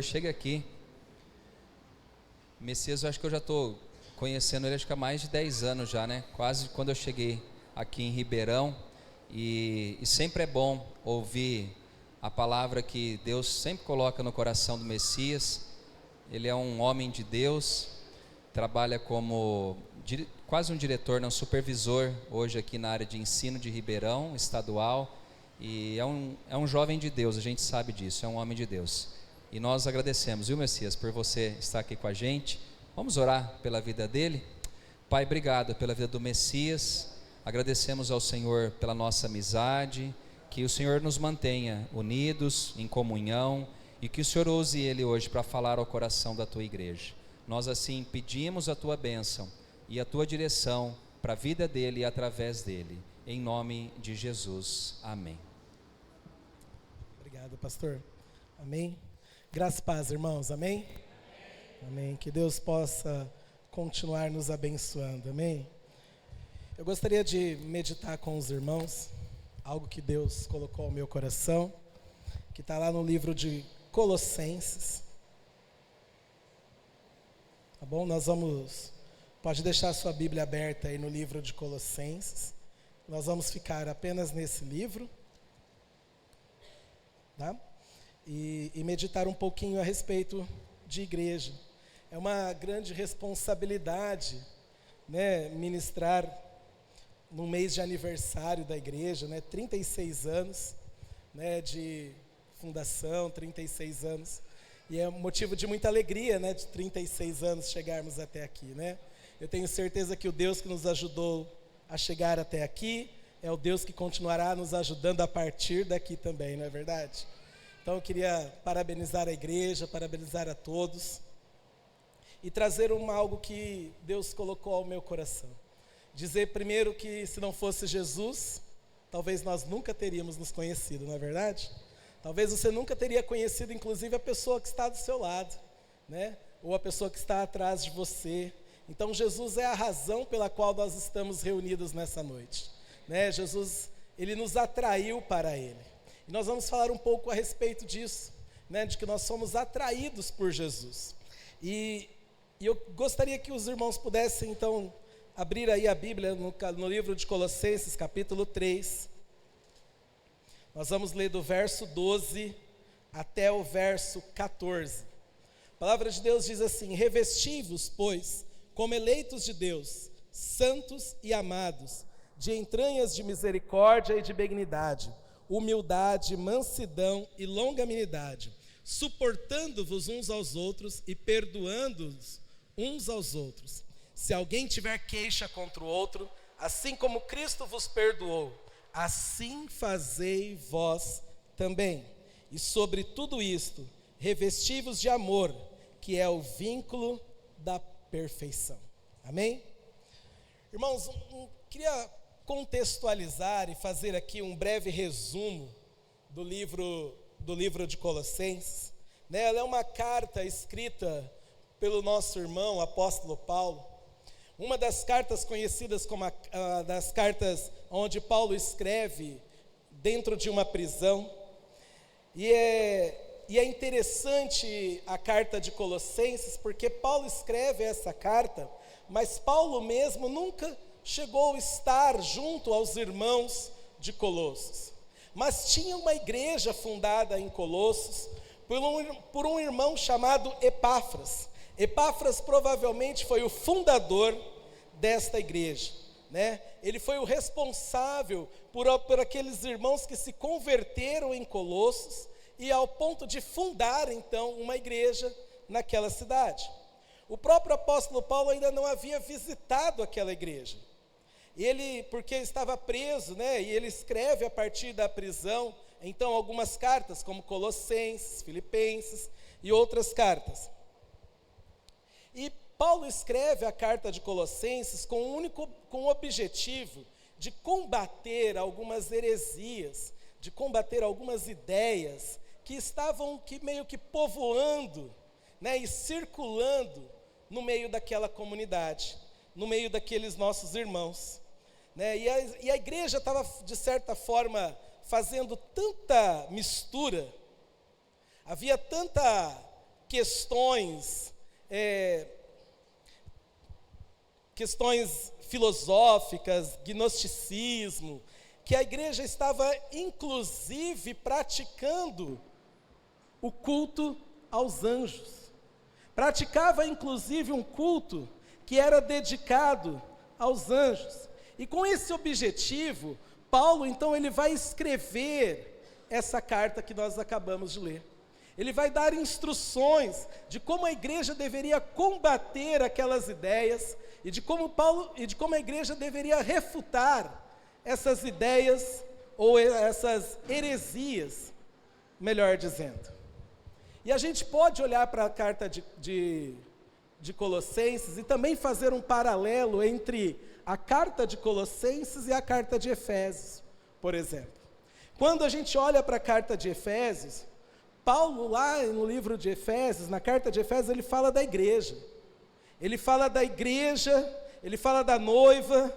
Chega aqui. Messias, eu acho que eu já estou conhecendo ele, acho que há mais de 10 anos já, né? Quase quando eu cheguei aqui em Ribeirão. E sempre é bom ouvir a palavra que Deus sempre coloca no coração do Messias. Ele é um homem de Deus, trabalha como quase um diretor, um supervisor hoje aqui na área de ensino de Ribeirão, estadual. E é um jovem de Deus, a gente sabe disso, é um homem de Deus. E nós agradecemos, viu, Messias, por você estar aqui com a gente. Vamos orar pela vida dele. Pai, obrigado pela vida do Messias. Agradecemos ao Senhor pela nossa amizade, que o Senhor nos mantenha unidos, em comunhão, e que o Senhor use ele hoje para falar ao coração da tua igreja. Nós assim pedimos a tua bênção e a tua direção para a vida dele e através dele. Em nome de Jesus. Amém. Obrigado, pastor. Amém. Graças e paz, irmãos. Amém? Amém. Que Deus possa continuar nos abençoando. Amém? Eu gostaria de meditar com os irmãos algo que Deus colocou ao meu coração, que está lá no livro de Colossenses. Tá bom? Pode deixar a sua Bíblia aberta aí no livro de Colossenses. Nós vamos ficar apenas nesse livro, tá? E meditar um pouquinho a respeito de igreja. É uma grande responsabilidade, né, ministrar no mês de aniversário da igreja, né, 36 anos, né, de fundação, 36 anos. E é motivo de muita alegria, né, de 36 anos chegarmos até aqui, né? Eu tenho certeza que o Deus que nos ajudou a chegar até aqui é o Deus que continuará nos ajudando a partir daqui também, não é verdade? Então eu queria parabenizar a igreja, parabenizar a todos e trazer algo que Deus colocou ao meu coração. Dizer primeiro que se não fosse Jesus, talvez nós nunca teríamos nos conhecido, não é verdade? Talvez você nunca teria conhecido inclusive a pessoa que está do seu lado, né? Ou a pessoa que está atrás de você. Então Jesus é a razão pela qual nós estamos reunidos nessa noite, né? Jesus, ele nos atraiu para ele. E nós vamos falar um pouco a respeito disso, né, de que nós somos atraídos por Jesus. E eu gostaria que os irmãos pudessem, então, abrir aí a Bíblia no livro de Colossenses, capítulo 3. Nós vamos ler do verso 12 até o verso 14. A palavra de Deus diz assim: revesti-vos, pois, como eleitos de Deus, santos e amados, de entranhas de misericórdia e de benignidade, humildade, mansidão e longanimidade, suportando-vos uns aos outros e perdoando-os uns aos outros. Se alguém tiver queixa contra o outro, assim como Cristo vos perdoou, assim fazei vós também. E sobre tudo isto, revesti-vos de amor, que é o vínculo da perfeição. Amém? Irmãos, queria contextualizar e fazer aqui um breve resumo do livro de Colossenses, né? Ela é uma carta escrita pelo nosso irmão apóstolo Paulo, uma das cartas conhecidas como das cartas onde Paulo escreve dentro de uma prisão. E é interessante a carta de Colossenses, porque Paulo escreve essa carta, mas Paulo mesmo nunca chegou a estar junto aos irmãos de Colossos. Mas tinha uma igreja fundada em Colossos por um irmão chamado Epáfras. Epáfras provavelmente foi o fundador desta igreja, né? Ele foi o responsável por aqueles irmãos que se converteram em Colossos e ao ponto de fundar então uma igreja naquela cidade. O próprio apóstolo Paulo ainda não havia visitado aquela igreja. Ele, porque estava preso, né, e ele escreve a partir da prisão, então, algumas cartas, como Colossenses, Filipenses e outras cartas. E Paulo escreve a carta de Colossenses com o objetivo de combater algumas heresias, de combater algumas ideias que estavam meio que povoando, né, e circulando no meio daquela comunidade, no meio daqueles nossos irmãos, né? E a igreja estava, de certa forma, fazendo tanta mistura, havia tanta questões filosóficas, gnosticismo, que a igreja estava inclusive praticando o culto aos anjos. Praticava inclusive um culto que era dedicado aos anjos. E com esse objetivo, Paulo então ele vai escrever essa carta que nós acabamos de ler. Ele vai dar instruções de como a igreja deveria combater aquelas ideias e de como a igreja deveria refutar essas ideias ou essas heresias, melhor dizendo. E a gente pode olhar para a carta de Colossenses e também fazer um paralelo entre a carta de Colossenses e a carta de Efésios, por exemplo. Quando a gente olha para a carta de Efésios, Paulo lá no livro de Efésios, na carta de Efésios, ele fala da igreja. Ele fala da igreja, ele fala da noiva,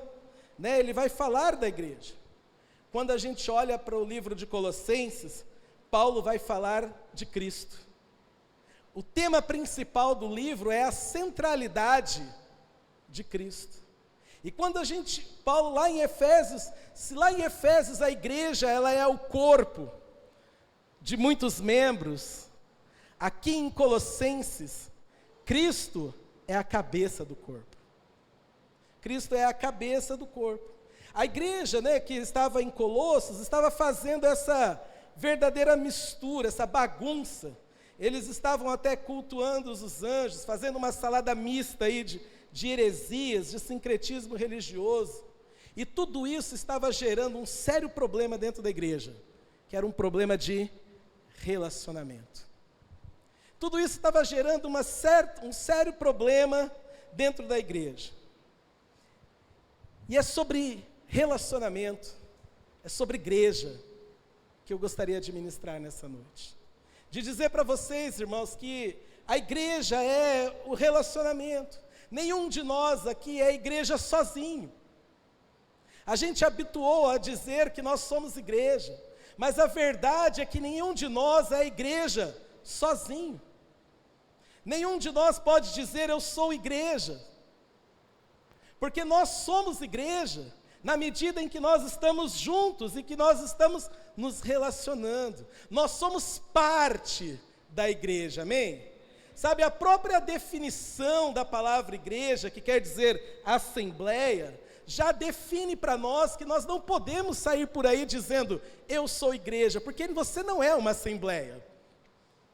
né? Ele vai falar da igreja. Quando a gente olha para o livro de Colossenses, Paulo vai falar de Cristo. O tema principal do livro é a centralidade de Cristo. E quando Paulo lá em Efésios, se lá em Efésios a igreja ela é o corpo de muitos membros, aqui em Colossenses, Cristo é a cabeça do corpo. Cristo é a cabeça do corpo. A igreja, né, que estava em Colossos, estava fazendo essa verdadeira mistura, essa bagunça. Eles estavam até cultuando os anjos, fazendo uma salada mista aí de heresias, de sincretismo religioso. E tudo isso estava gerando um sério problema dentro da igreja, que era um problema de relacionamento. Tudo isso estava gerando um sério problema dentro da igreja. E é sobre relacionamento, é sobre igreja, que eu gostaria de ministrar nessa noite. De dizer para vocês, irmãos, que a igreja é o relacionamento. Nenhum de nós aqui é igreja sozinho. A gente habituou a dizer que nós somos igreja, mas a verdade é que nenhum de nós é igreja sozinho. Nenhum de nós pode dizer eu sou igreja, porque nós somos igreja na medida em que nós estamos juntos e que nós estamos nos relacionando. Nós somos parte da igreja, amém? Sabe, a própria definição da palavra igreja, que quer dizer assembleia, já define para nós que nós não podemos sair por aí dizendo, eu sou igreja, porque você não é uma assembleia,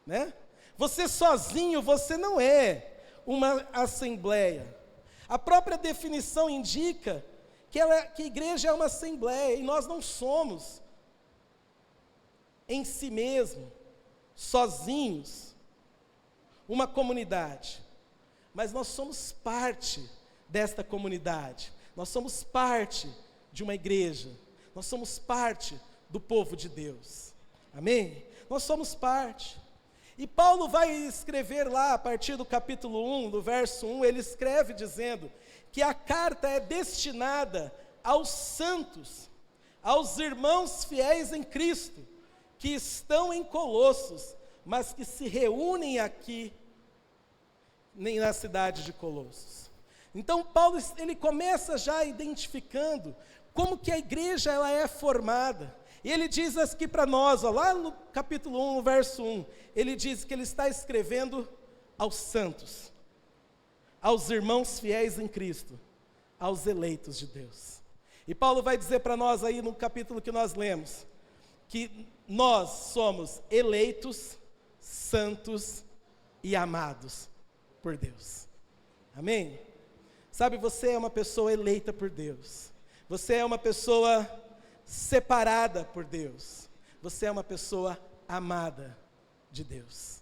né? Você sozinho, você não é uma assembleia. A própria definição indica que a igreja é uma assembleia, e nós não somos, em si mesmo, sozinhos, uma comunidade, mas nós somos parte desta comunidade. Nós somos parte de uma igreja. Nós somos parte do povo de Deus. Amém? Nós somos parte. E Paulo vai escrever lá, a partir do capítulo 1, do verso 1, ele escreve dizendo que a carta é destinada aos santos, aos irmãos fiéis em Cristo, que estão em Colossos, mas que se reúnem aqui, na cidade de Colossos. Então Paulo, ele começa já identificando como que a igreja ela é formada. E ele diz aqui para nós, ó, lá no capítulo 1, no verso 1, ele diz que ele está escrevendo aos santos, aos irmãos fiéis em Cristo, aos eleitos de Deus. E Paulo vai dizer para nós aí no capítulo que nós lemos, que nós somos eleitos, santos e amados por Deus. Amém? Sabe, você é uma pessoa eleita por Deus. Você é uma pessoa separada por Deus. Você é uma pessoa amada de Deus.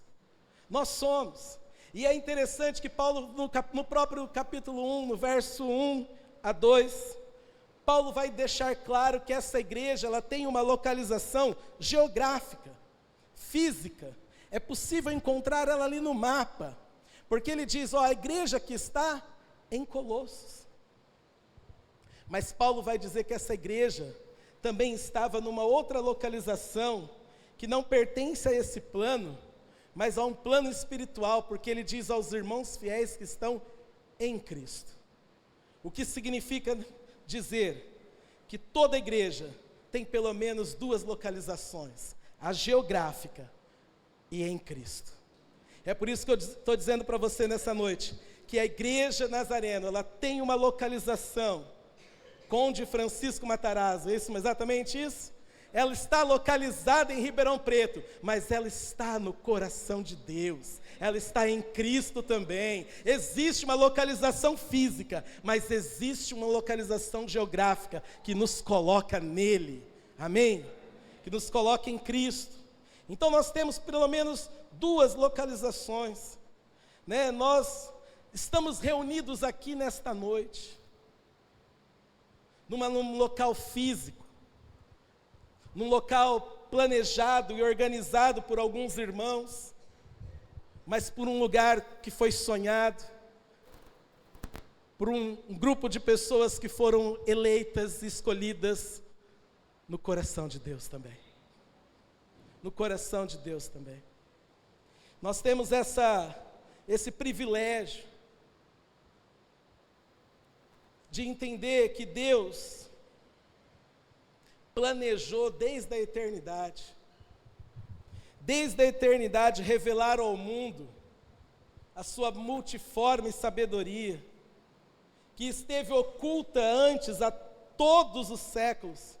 Nós somos. E é interessante que Paulo, no próprio capítulo 1, no verso 1 a 2, Paulo vai deixar claro que essa igreja, ela tem uma localização geográfica, física. É possível encontrar ela ali no mapa. Porque ele diz, ó, a igreja que está em Colossos. Mas Paulo vai dizer que essa igreja também estava numa outra localização, que não pertence a esse plano, mas há um plano espiritual, porque ele diz aos irmãos fiéis que estão em Cristo. O que significa dizer que toda igreja tem pelo menos duas localizações: a geográfica e em Cristo. É por isso que eu estou dizendo para você nessa noite, que a Igreja Nazareno, ela tem uma localização, Conde Francisco Matarazzo, é isso, exatamente isso? Ela está localizada em Ribeirão Preto, mas ela está no coração de Deus, ela está em Cristo também. Existe uma localização física, mas existe uma localização geográfica que nos coloca nele, amém? Que nos coloca em Cristo. Então nós temos pelo menos duas localizações, né? Nós estamos reunidos aqui nesta noite, num local físico, num local planejado e organizado por alguns irmãos, mas por um lugar que foi sonhado, por um grupo de pessoas que foram eleitas e escolhidas no coração de Deus também. No coração de Deus também. Nós temos esse privilégio de entender que Deus planejou desde a eternidade revelar ao mundo a sua multiforme sabedoria, que esteve oculta antes a todos os séculos,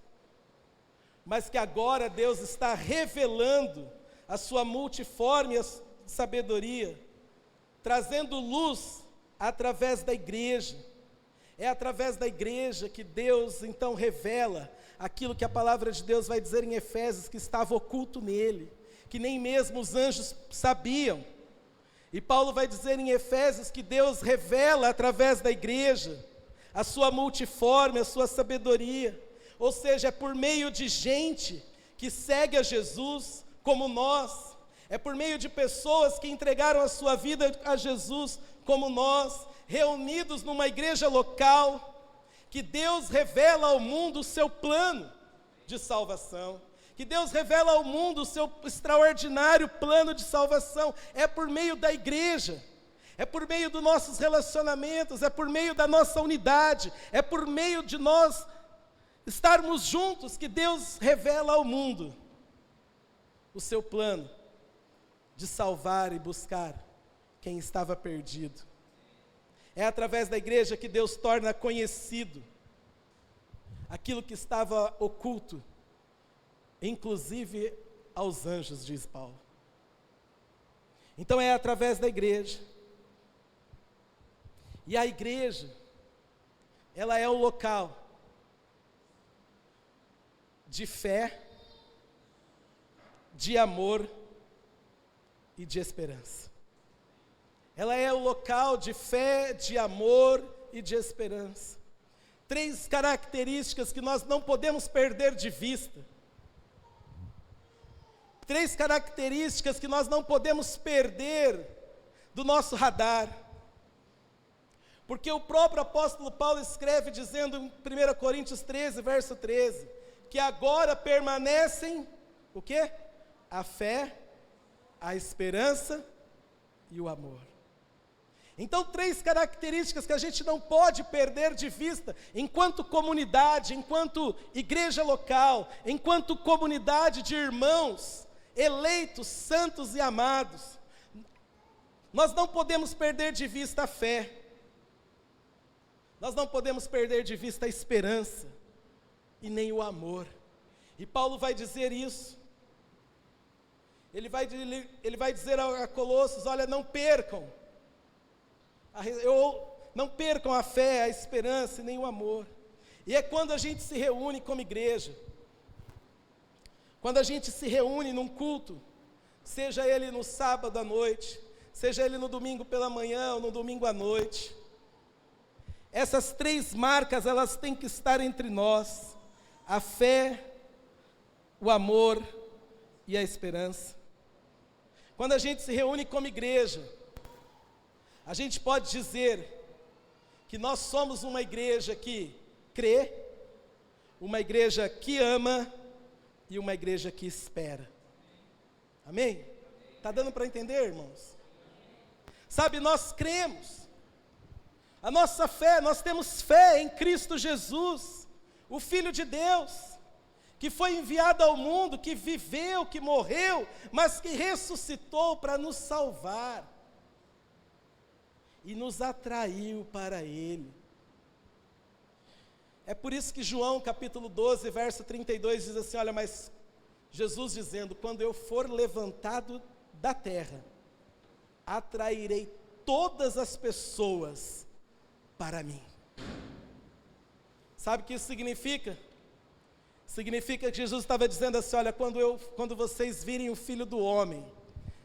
mas que agora Deus está revelando a sua multiforme sabedoria, trazendo luz através da igreja. É através da igreja que Deus então revela aquilo que a palavra de Deus vai dizer em Efésios, que estava oculto nele, que nem mesmo os anjos sabiam. E Paulo vai dizer em Efésios que Deus revela através da igreja a sua multiforme, a sua sabedoria. Ou seja, é por meio de gente que segue a Jesus como nós, é por meio de pessoas que entregaram a sua vida a Jesus como nós, reunidos numa igreja local, que Deus revela ao mundo o seu plano de salvação, que Deus revela ao mundo o seu extraordinário plano de salvação. É por meio da igreja, é por meio dos nossos relacionamentos, é por meio da nossa unidade, é por meio de nós estarmos juntos que Deus revela ao mundo o seu plano de salvar e buscar quem estava perdido. É através da igreja que Deus torna conhecido aquilo que estava oculto, inclusive aos anjos, diz Paulo. Então é através da igreja. E a igreja, ela é o local de fé, de amor e de esperança. Ela é o local de fé, de amor e de esperança. Três características que nós não podemos perder de vista. Três características que nós não podemos perder do nosso radar. Porque o próprio apóstolo Paulo escreve dizendo em 1 Coríntios 13, verso 13, que agora permanecem, o quê? A fé, a esperança e o amor. Então, três características que a gente não pode perder de vista, enquanto comunidade, enquanto igreja local, enquanto comunidade de irmãos, eleitos, santos e amados. Nós não podemos perder de vista a fé, nós não podemos perder de vista a esperança, e nem o amor. E Paulo vai dizer isso. Ele vai dizer a Colossos: olha, não percam a fé, a esperança e nem o amor. E é quando a gente se reúne como igreja, quando a gente se reúne num culto, seja ele no sábado à noite, seja ele no domingo pela manhã ou no domingo à noite, essas três marcas, elas têm que estar entre nós: a fé, o amor e a esperança. Quando a gente se reúne como igreja, a gente pode dizer que nós somos uma igreja que crê, uma igreja que ama e uma igreja que espera. Amém? Está dando para entender, irmãos? Sabe, nós cremos. A nossa fé, nós temos fé em Cristo Jesus, o Filho de Deus, que foi enviado ao mundo, que viveu, que morreu, mas que ressuscitou para nos salvar. E nos atraiu para Ele. É por isso que João capítulo 12, verso 32 diz assim, olha, mas Jesus dizendo, quando eu for levantado da terra, atrairei todas as pessoas para mim. Sabe o que isso significa? Significa que Jesus estava dizendo assim, olha, quando vocês virem o Filho do Homem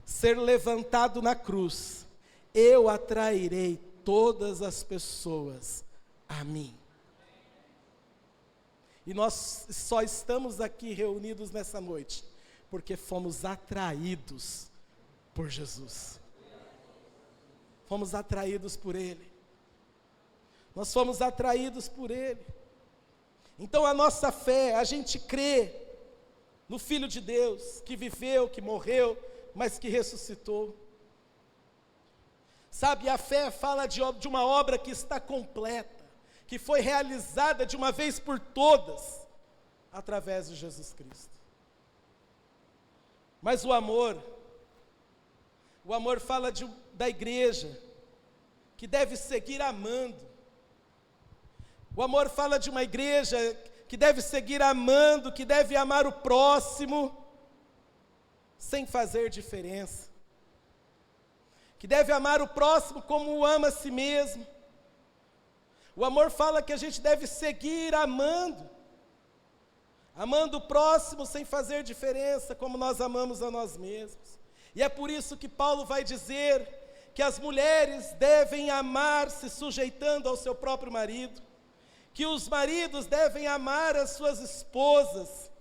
ser levantado na cruz, eu atrairei todas as pessoas a mim. E nós só estamos aqui reunidos nessa noite, porque fomos atraídos por Jesus. Fomos atraídos por Ele. Nós fomos atraídos por Ele. Então a nossa fé, a gente crê no Filho de Deus, que viveu, que morreu, mas que ressuscitou. Sabe, a fé fala de uma obra que está completa, que foi realizada de uma vez por todas, através de Jesus Cristo. Mas o amor fala da igreja, que deve seguir amando. O amor fala de uma igreja que deve seguir amando, que deve amar o próximo, sem fazer diferença. Que deve amar o próximo como ama a si mesmo. O amor fala que a gente deve seguir amando o próximo sem fazer diferença, como nós amamos a nós mesmos. E é por isso que Paulo vai dizer que as mulheres devem amar se sujeitando ao seu próprio marido, que os maridos devem amar as suas esposas,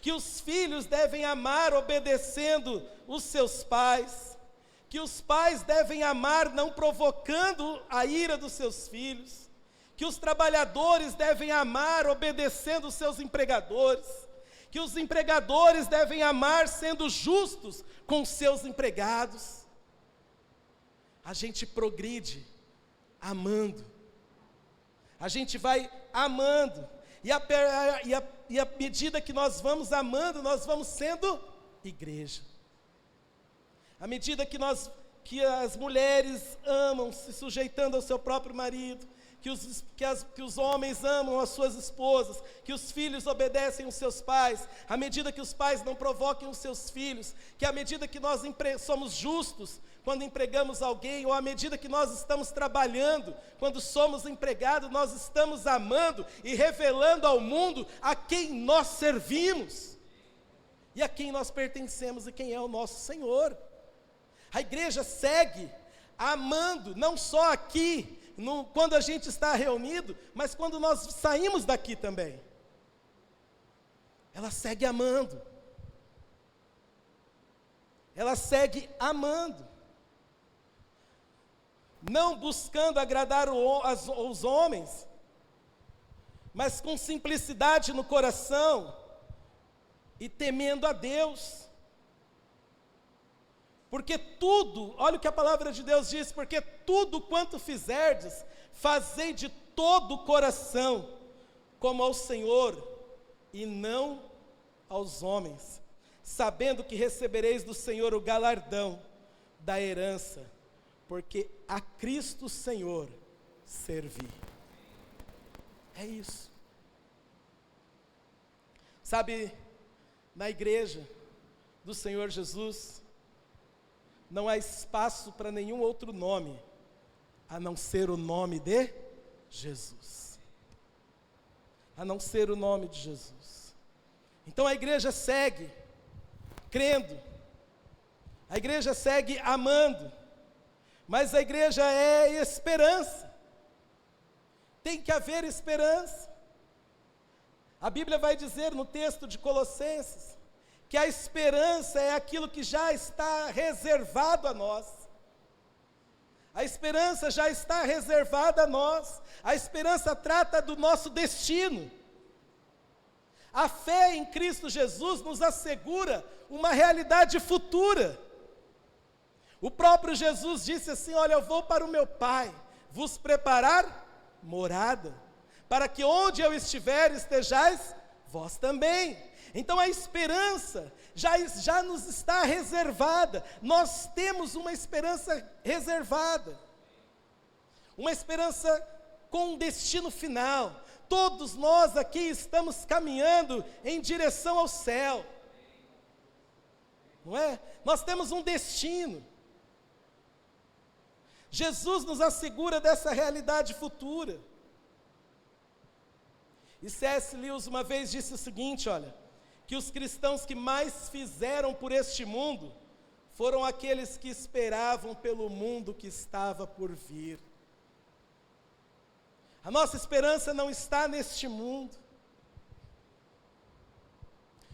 que os filhos devem amar obedecendo os seus pais, que os pais devem amar não provocando a ira dos seus filhos, que os trabalhadores devem amar obedecendo os seus empregadores, que os empregadores devem amar sendo justos com os seus empregados. A gente progride amando, a gente vai amando, e à medida que nós vamos amando, nós vamos sendo igreja. À medida que as mulheres amam, se sujeitando ao seu próprio marido, que os homens amam as suas esposas, que os filhos obedecem os seus pais, à medida que os pais não provoquem os seus filhos, que à medida que nós somos justos quando empregamos alguém, ou à medida que nós estamos trabalhando, quando somos empregados, nós estamos amando e revelando ao mundo a quem nós servimos, e a quem nós pertencemos, e quem é o nosso Senhor. A igreja segue amando, não só aqui, quando a gente está reunido, mas quando nós saímos daqui também. Ela segue amando. Ela segue amando. Não buscando agradar os homens, mas com simplicidade no coração e temendo a Deus. Porque tudo, olha o que a palavra de Deus diz, porque tudo quanto fizerdes, fazei de todo o coração, como ao Senhor, e não aos homens, sabendo que recebereis do Senhor o galardão da herança, porque a Cristo Senhor servi. É isso. Sabe, na igreja do Senhor Jesus, não há espaço para nenhum outro nome, a não ser o nome de Jesus. A não ser o nome de Jesus. Então a igreja segue crendo, a igreja segue amando, mas a igreja é esperança. Tem que haver esperança. A Bíblia vai dizer no texto de Colossenses, que a esperança é aquilo que já está reservado a nós. A esperança já está reservada a nós. A esperança trata do nosso destino. A fé em Cristo Jesus nos assegura uma realidade futura. O próprio Jesus disse assim: olha, eu vou para o meu Pai, vos preparar morada, para que onde eu estiver, estejais vós também. Então a esperança já nos está reservada, nós temos uma esperança reservada, uma esperança com um destino final. Todos nós aqui estamos caminhando em direção ao céu, não é? Nós temos um destino. Jesus nos assegura dessa realidade futura. E C.S. Lewis uma vez disse o seguinte, olha, que os cristãos que mais fizeram por este mundo foram aqueles que esperavam pelo mundo que estava por vir. A nossa esperança não está neste mundo,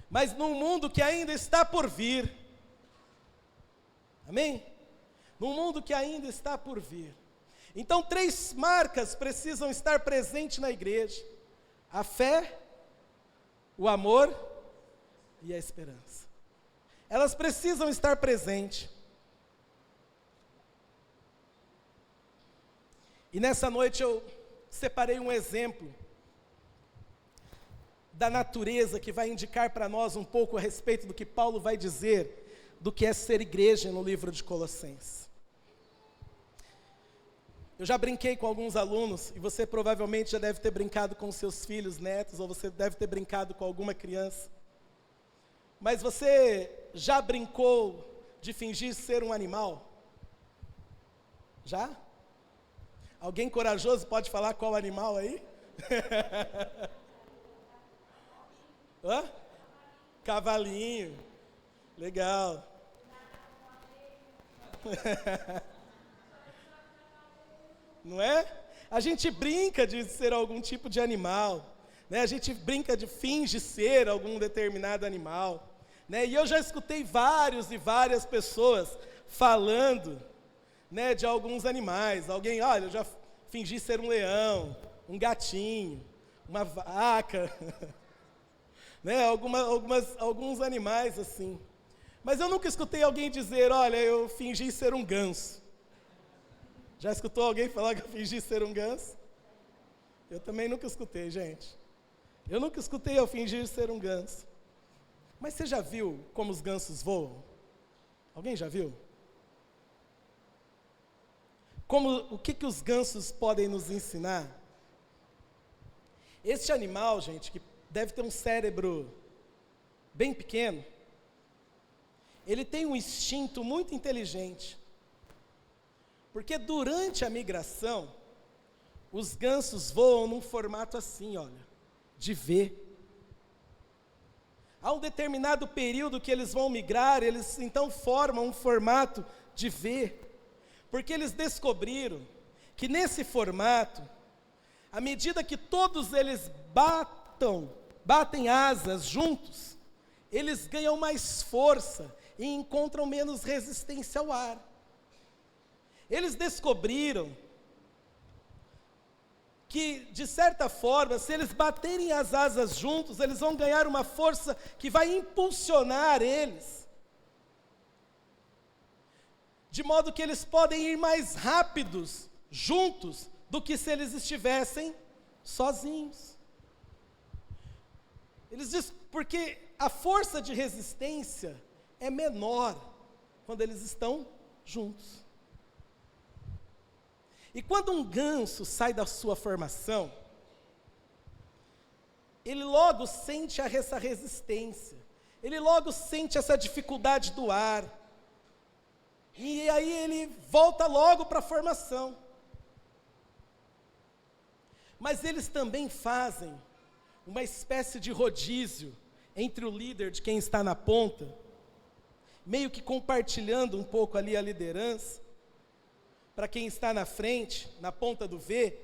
mas num mundo que ainda está por vir. Amém? Num mundo que ainda está por vir. Então, 3 marcas precisam estar presentes na igreja: a fé, o amor e a esperança. Elas precisam estar presentes. E nessa noite eu separei um exemplo da natureza que vai indicar para nós um pouco a respeito do que Paulo vai dizer do que é ser igreja no livro de Colossenses. Eu já brinquei com alguns alunos, e você provavelmente já deve ter brincado com seus filhos, netos, ou você deve ter brincado com alguma criança. Mas você já brincou de fingir ser um animal? Já? Alguém corajoso pode falar qual animal aí? Hã? Cavalinho. Legal. Não é? A gente brinca de ser algum tipo de animal, né? A gente brinca de finge ser algum determinado animal, né? E eu já escutei vários e várias pessoas falando, né, de alguns animais. Alguém, olha, eu já fingi ser um leão, um gatinho, uma vaca, né? Alguns animais assim. Mas eu nunca escutei alguém dizer, olha, eu fingi ser um ganso. Já escutou alguém falar que eu fingi ser um ganso? Eu também nunca escutei, gente. Eu nunca escutei eu fingir ser um ganso. Mas você já viu como os gansos voam? Alguém já viu? O que os gansos podem nos ensinar? Este animal, gente, que deve ter um cérebro bem pequeno, ele tem um instinto muito inteligente. Porque durante a migração, os gansos voam num formato assim, olha, de V. Há um determinado período que eles vão migrar, eles então formam um formato de V. Porque eles descobriram que nesse formato, à medida que todos eles batem asas juntos, eles ganham mais força e encontram menos resistência ao ar. Eles descobriram que, de certa forma, se eles baterem as asas juntos, eles vão ganhar uma força que vai impulsionar eles, de modo que eles podem ir mais rápidos juntos do que se eles estivessem sozinhos. Eles dizem porque a força de resistência é menor quando eles estão juntos. E quando um ganso sai da sua formação, ele logo sente essa resistência, ele logo sente essa dificuldade do ar, e aí ele volta logo para a formação. Mas eles também fazem uma espécie de rodízio entre o líder de quem está na ponta, meio que compartilhando um pouco ali a liderança, para quem está na frente, na ponta do V,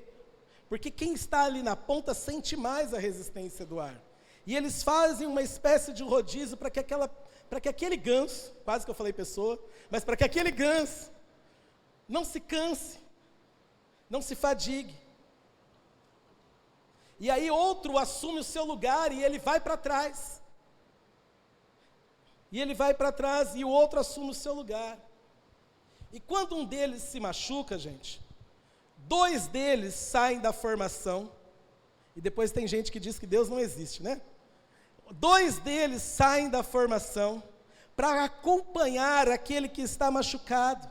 porque quem está ali na ponta sente mais a resistência do ar. E eles fazem uma espécie de rodízio para que aquele ganso, quase que eu falei pessoa, mas para que aquele ganso não se canse, não se fadigue. E aí outro assume o seu lugar e ele vai para trás. E ele vai para trás e o outro assume o seu lugar. E quando um deles se machuca, gente, 2 deles saem da formação. E depois tem gente que diz que Deus não existe, né? 2 deles saem da formação para acompanhar aquele que está machucado,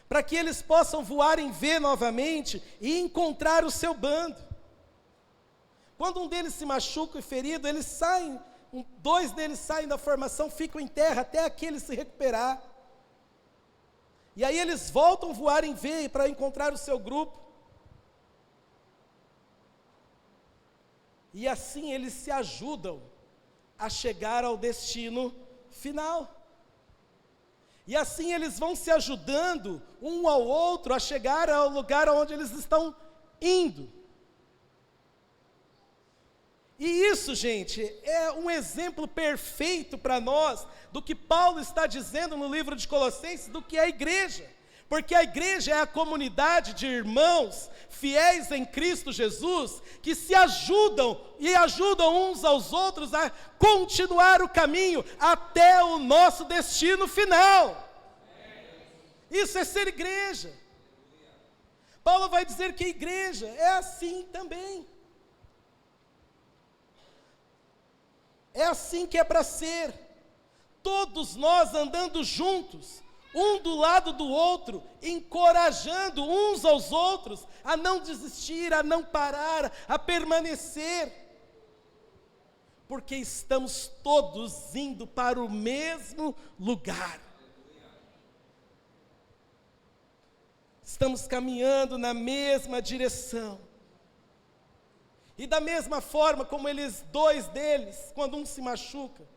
para que eles possam voar em V novamente e encontrar o seu bando. Quando um deles se machuca e ferido, eles saem, 2 deles saem da formação, ficam em terra até aquele se recuperar. E aí eles voltam a voar em V para encontrar o seu grupo. E assim eles se ajudam a chegar ao destino final. E assim eles vão se ajudando um ao outro a chegar ao lugar onde eles estão indo. E isso, gente, é um exemplo perfeito para nós do que Paulo está dizendo no livro de Colossenses, do que é a igreja. Porque a igreja é a comunidade de irmãos fiéis em Cristo Jesus, que se ajudam e ajudam uns aos outros a continuar o caminho até o nosso destino final. Isso é ser igreja. Paulo vai dizer que a igreja é assim também. É assim que é para ser. Todos nós andando juntos, um do lado do outro, encorajando uns aos outros a não desistir, a não parar, a permanecer. Porque estamos todos indo para o mesmo lugar. Estamos caminhando na mesma direção. E da mesma forma como 2 deles, quando um se machuca,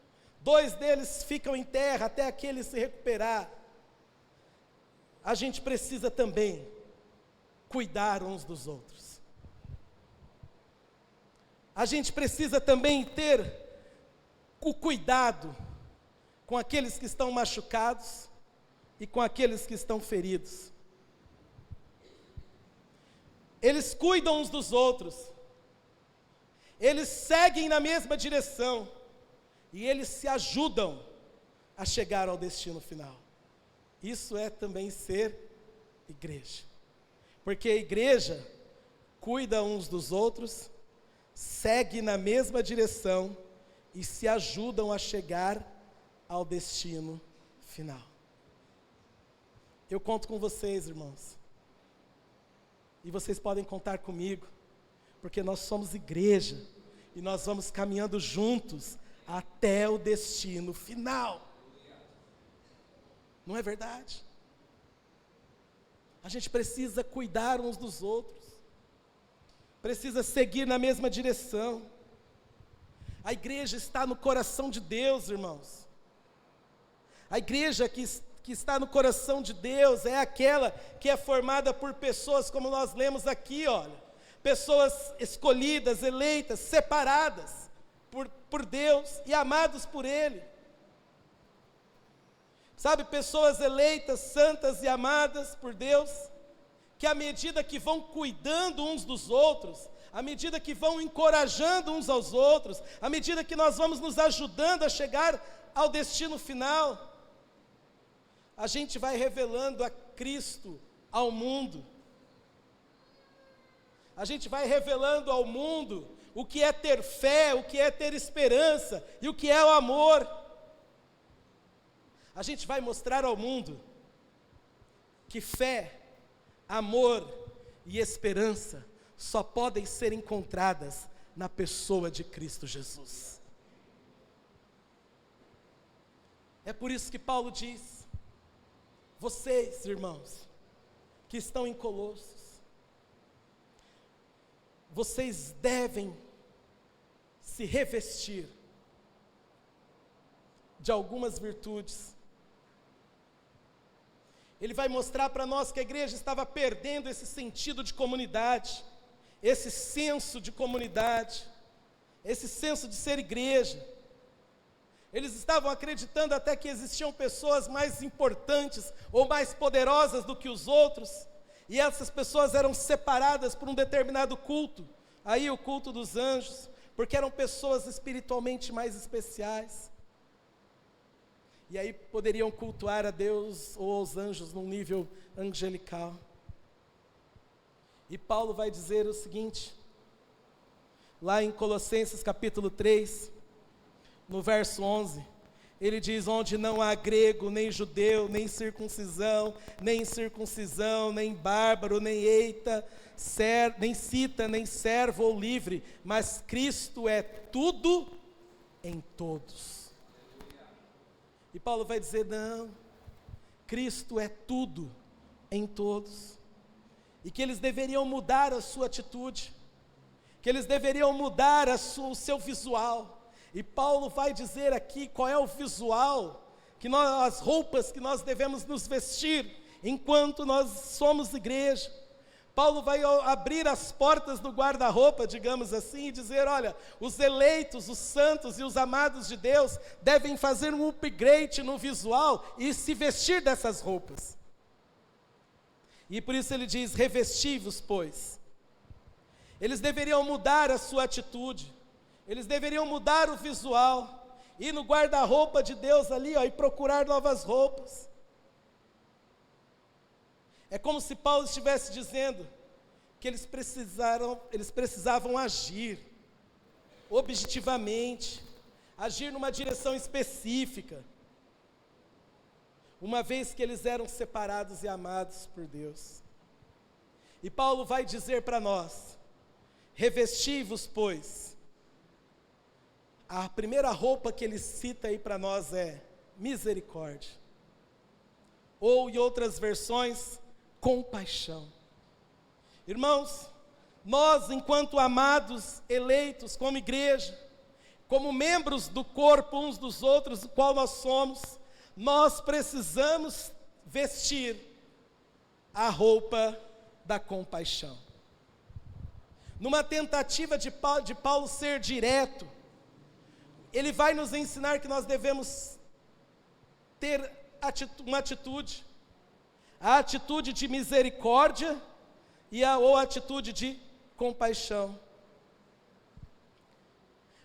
2 deles ficam em terra até aquele se recuperar, a gente precisa também cuidar uns dos outros. A gente precisa também ter o cuidado com aqueles que estão machucados e com aqueles que estão feridos. Eles cuidam uns dos outros. Eles seguem na mesma direção e eles se ajudam a chegar ao destino final. Isso é também ser igreja, porque a igreja cuida uns dos outros, segue na mesma direção e se ajudam a chegar ao destino final. Eu conto com vocês, irmãos, e vocês podem contar comigo, porque nós somos igreja, e nós vamos caminhando juntos até o destino final. Não é verdade? A gente precisa cuidar uns dos outros, precisa seguir na mesma direção. A igreja está no coração de Deus, irmãos. A igreja que está no coração de Deus é aquela que é formada por pessoas, como nós lemos aqui, olha. Pessoas escolhidas, eleitas, separadas por Deus e amados por Ele. Sabe, pessoas eleitas, santas e amadas por Deus, que à medida que vão cuidando uns dos outros, à medida que vão encorajando uns aos outros, à medida que nós vamos nos ajudando a chegar ao destino final, a gente vai revelando a Cristo ao mundo. A gente vai revelando ao mundo o que é ter fé, o que é ter esperança e o que é o amor. A gente vai mostrar ao mundo que fé, amor e esperança só podem ser encontradas na pessoa de Cristo Jesus. É por isso que Paulo diz: vocês, irmãos, que estão em Colossos, vocês devem se revestir de algumas virtudes. Ele vai mostrar para nós que a igreja estava perdendo esse sentido de comunidade, esse senso de comunidade, esse senso de ser igreja. Eles estavam acreditando até que existiam pessoas mais importantes ou mais poderosas do que os outros, e essas pessoas eram separadas por um determinado culto, Aí o culto dos anjos, porque eram pessoas espiritualmente mais especiais. E aí poderiam cultuar a Deus ou aos anjos num nível angelical. E Paulo vai dizer o seguinte, lá em Colossenses capítulo 3, no verso 11, ele diz: onde não há grego, nem judeu, nem circuncisão, nem bárbaro, nem eita, nem cita, nem servo ou livre, mas Cristo é tudo em todos. E Paulo vai dizer: não, Cristo é tudo em todos. E que eles deveriam mudar a sua atitude, que eles deveriam mudar o seu visual. E Paulo vai dizer aqui qual é o visual, as roupas que nós devemos nos vestir, enquanto nós somos igreja. Paulo vai abrir as portas do guarda-roupa, digamos assim, e dizer: olha, os eleitos, os santos e os amados de Deus devem fazer um upgrade no visual e se vestir dessas roupas. E por isso ele diz: revesti-vos, pois. Eles deveriam mudar a sua atitude, eles deveriam mudar o visual, ir no guarda-roupa de Deus ali, e procurar novas roupas. É como se Paulo estivesse dizendo que eles precisavam agir objetivamente, agir numa direção específica, uma vez que eles eram separados e amados por Deus. E Paulo vai dizer para nós: revesti-vos, pois. A primeira roupa que ele cita aí para nós é misericórdia, ou em outras versões, compaixão. Irmãos, nós, enquanto amados, eleitos, como igreja, como membros do corpo uns dos outros, do qual nós somos, nós precisamos vestir a roupa da compaixão. Numa tentativa de Paulo ser direto, ele vai nos ensinar que nós devemos ter uma atitude, a atitude de misericórdia ou a atitude de compaixão.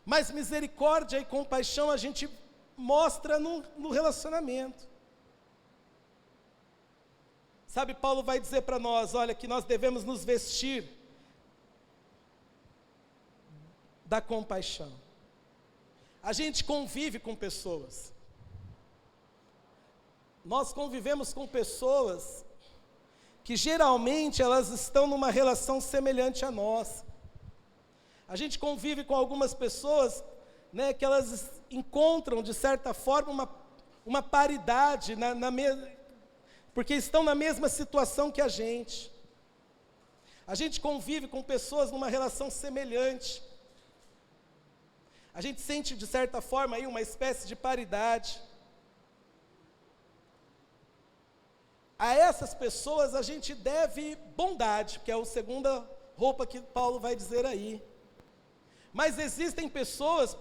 Mas misericórdia e compaixão a gente mostra no relacionamento. Sabe, Paulo vai dizer para nós, olha, que nós devemos nos vestir da compaixão. A gente convive com pessoas. Nós convivemos com pessoas que geralmente elas estão numa relação semelhante à nossa. A gente convive com algumas pessoas, né, que elas encontram, de certa forma, uma paridade, porque estão na mesma situação que a gente. A gente convive com pessoas numa relação semelhante. A gente sente, de certa forma, aí uma espécie de paridade. A essas pessoas a gente deve bondade, que é a segunda roupa que Paulo vai dizer aí. Mas existem pessoas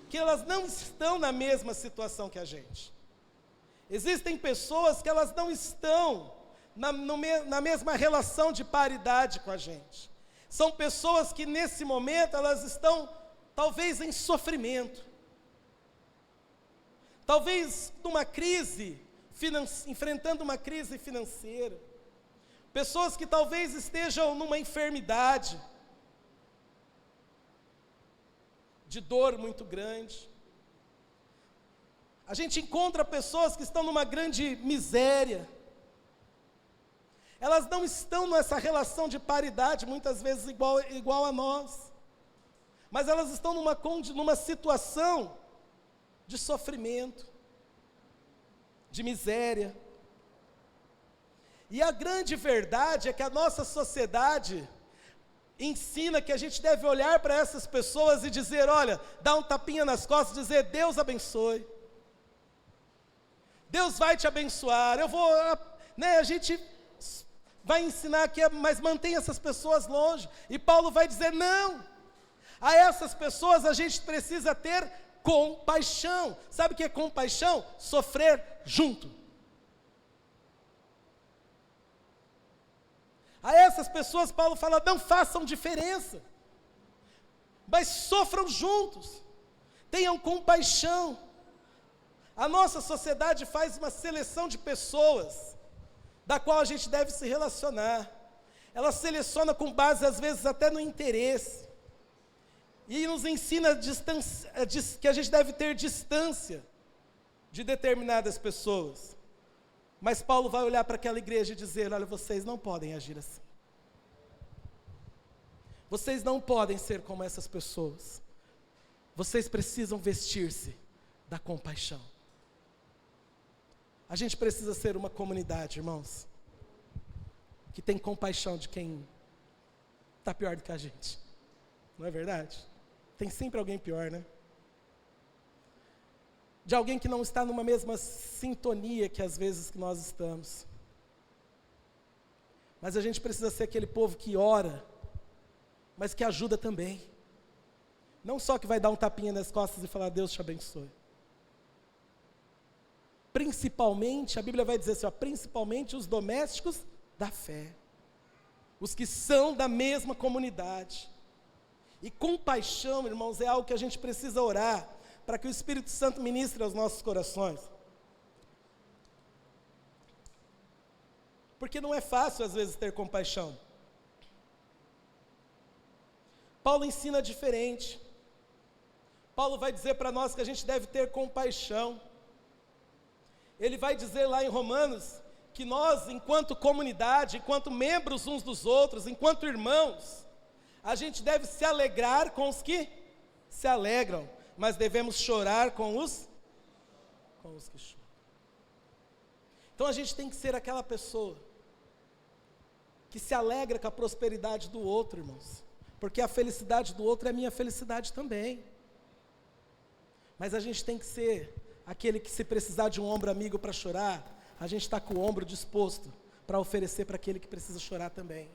que elas não estão na mesma situação que a gente. Existem pessoas que elas não estão na mesma relação de paridade com a gente. São pessoas que nesse momento elas estão talvez em sofrimento, talvez numa crise, enfrentando uma crise financeira, pessoas que talvez estejam numa enfermidade, de dor muito grande. A gente encontra pessoas que estão numa grande miséria, elas não estão nessa relação de paridade, muitas vezes igual a nós, mas elas estão numa situação de sofrimento, de miséria. E a grande verdade é que a nossa sociedade ensina que a gente deve olhar para essas pessoas e dizer, olha, dar um tapinha nas costas e dizer, Deus abençoe. Deus vai te abençoar. A gente vai ensinar aqui, mas mantenha essas pessoas longe. E Paulo vai dizer, não. A essas pessoas a gente precisa ter compaixão. Sabe o que é compaixão? Sofrer junto. A essas pessoas Paulo fala, não façam diferença. mas sofram juntos, tenham compaixão. A nossa sociedade faz uma seleção de pessoas, da qual a gente deve se relacionar. Ela seleciona com base, às vezes, até no interesse. E nos ensina que a gente deve ter distância de determinadas pessoas. Mas Paulo vai olhar para aquela igreja e dizer: olha, vocês não podem agir assim. Vocês não podem ser como essas pessoas. Vocês precisam vestir-se da compaixão. A gente precisa ser uma comunidade, irmãos, que tem compaixão de quem está pior do que a gente. Não é verdade? Tem sempre alguém pior, né? De alguém que não está numa mesma sintonia que às vezes que nós estamos. Mas a gente precisa ser aquele povo que ora, mas que ajuda também. Não só que vai dar um tapinha nas costas e falar: Deus te abençoe. Principalmente, a Bíblia vai dizer assim, principalmente os domésticos da fé, os que são da mesma comunidade. E compaixão, irmãos, é algo que a gente precisa orar, para que o Espírito Santo ministre aos nossos corações. Porque não é fácil, às vezes, ter compaixão. Paulo ensina diferente. Paulo vai dizer para nós que a gente deve ter compaixão. Ele vai dizer lá em Romanos, que nós, enquanto comunidade, enquanto membros uns dos outros, enquanto irmãos, a gente deve se alegrar com os que se alegram, mas devemos chorar com os que choram. Então a gente tem que ser aquela pessoa que se alegra com a prosperidade do outro, irmãos, porque a felicidade do outro é a minha felicidade também. Mas a gente tem que ser aquele que, se precisar de um ombro amigo para chorar, a gente está com o ombro disposto para oferecer para aquele que precisa chorar também.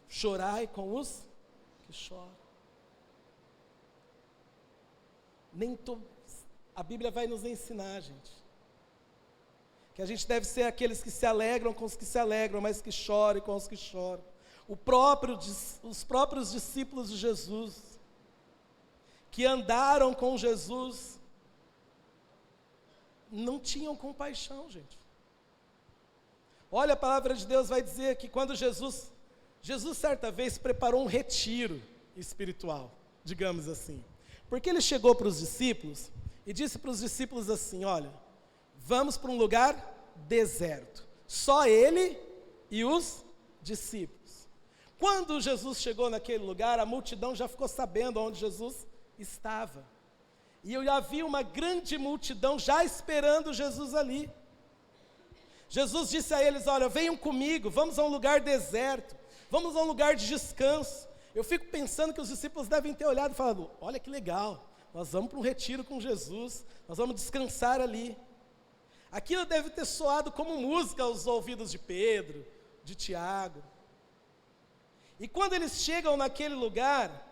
Chorai com os que choram. A Bíblia vai nos ensinar, gente, que a gente deve ser aqueles que se alegram com os que se alegram, mas que chorem com os que choram. Os próprios discípulos de Jesus, que andaram com Jesus, não tinham compaixão, gente. Olha, a palavra de Deus vai dizer que quando Jesus certa vez preparou um retiro espiritual, digamos assim, porque ele chegou para os discípulos e disse para os discípulos assim: olha, vamos para um lugar deserto, só ele e os discípulos. Quando Jesus chegou naquele lugar, a multidão já ficou sabendo onde Jesus estava, e eu já vi uma grande multidão já esperando Jesus ali. Jesus disse a eles: olha, venham comigo, vamos a um lugar deserto, vamos a um lugar de descanso. Eu fico pensando que os discípulos devem ter olhado e falado: olha que legal, nós vamos para um retiro com Jesus, nós vamos descansar ali. Aquilo deve ter soado como música aos ouvidos de Pedro, de Tiago. E quando eles chegam naquele lugar,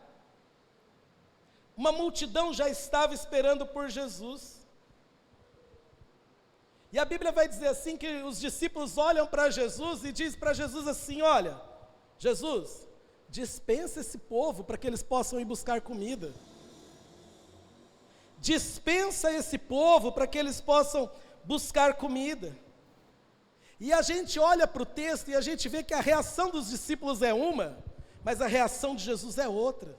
uma multidão já estava esperando por Jesus. E a Bíblia vai dizer assim, que os discípulos olham para Jesus e dizem para Jesus assim: olha, Jesus, dispensa esse povo para que eles possam ir buscar comida. Dispensa esse povo para que eles possam buscar comida. E a gente olha para o texto e a gente vê que a reação dos discípulos é uma, mas a reação de Jesus é outra.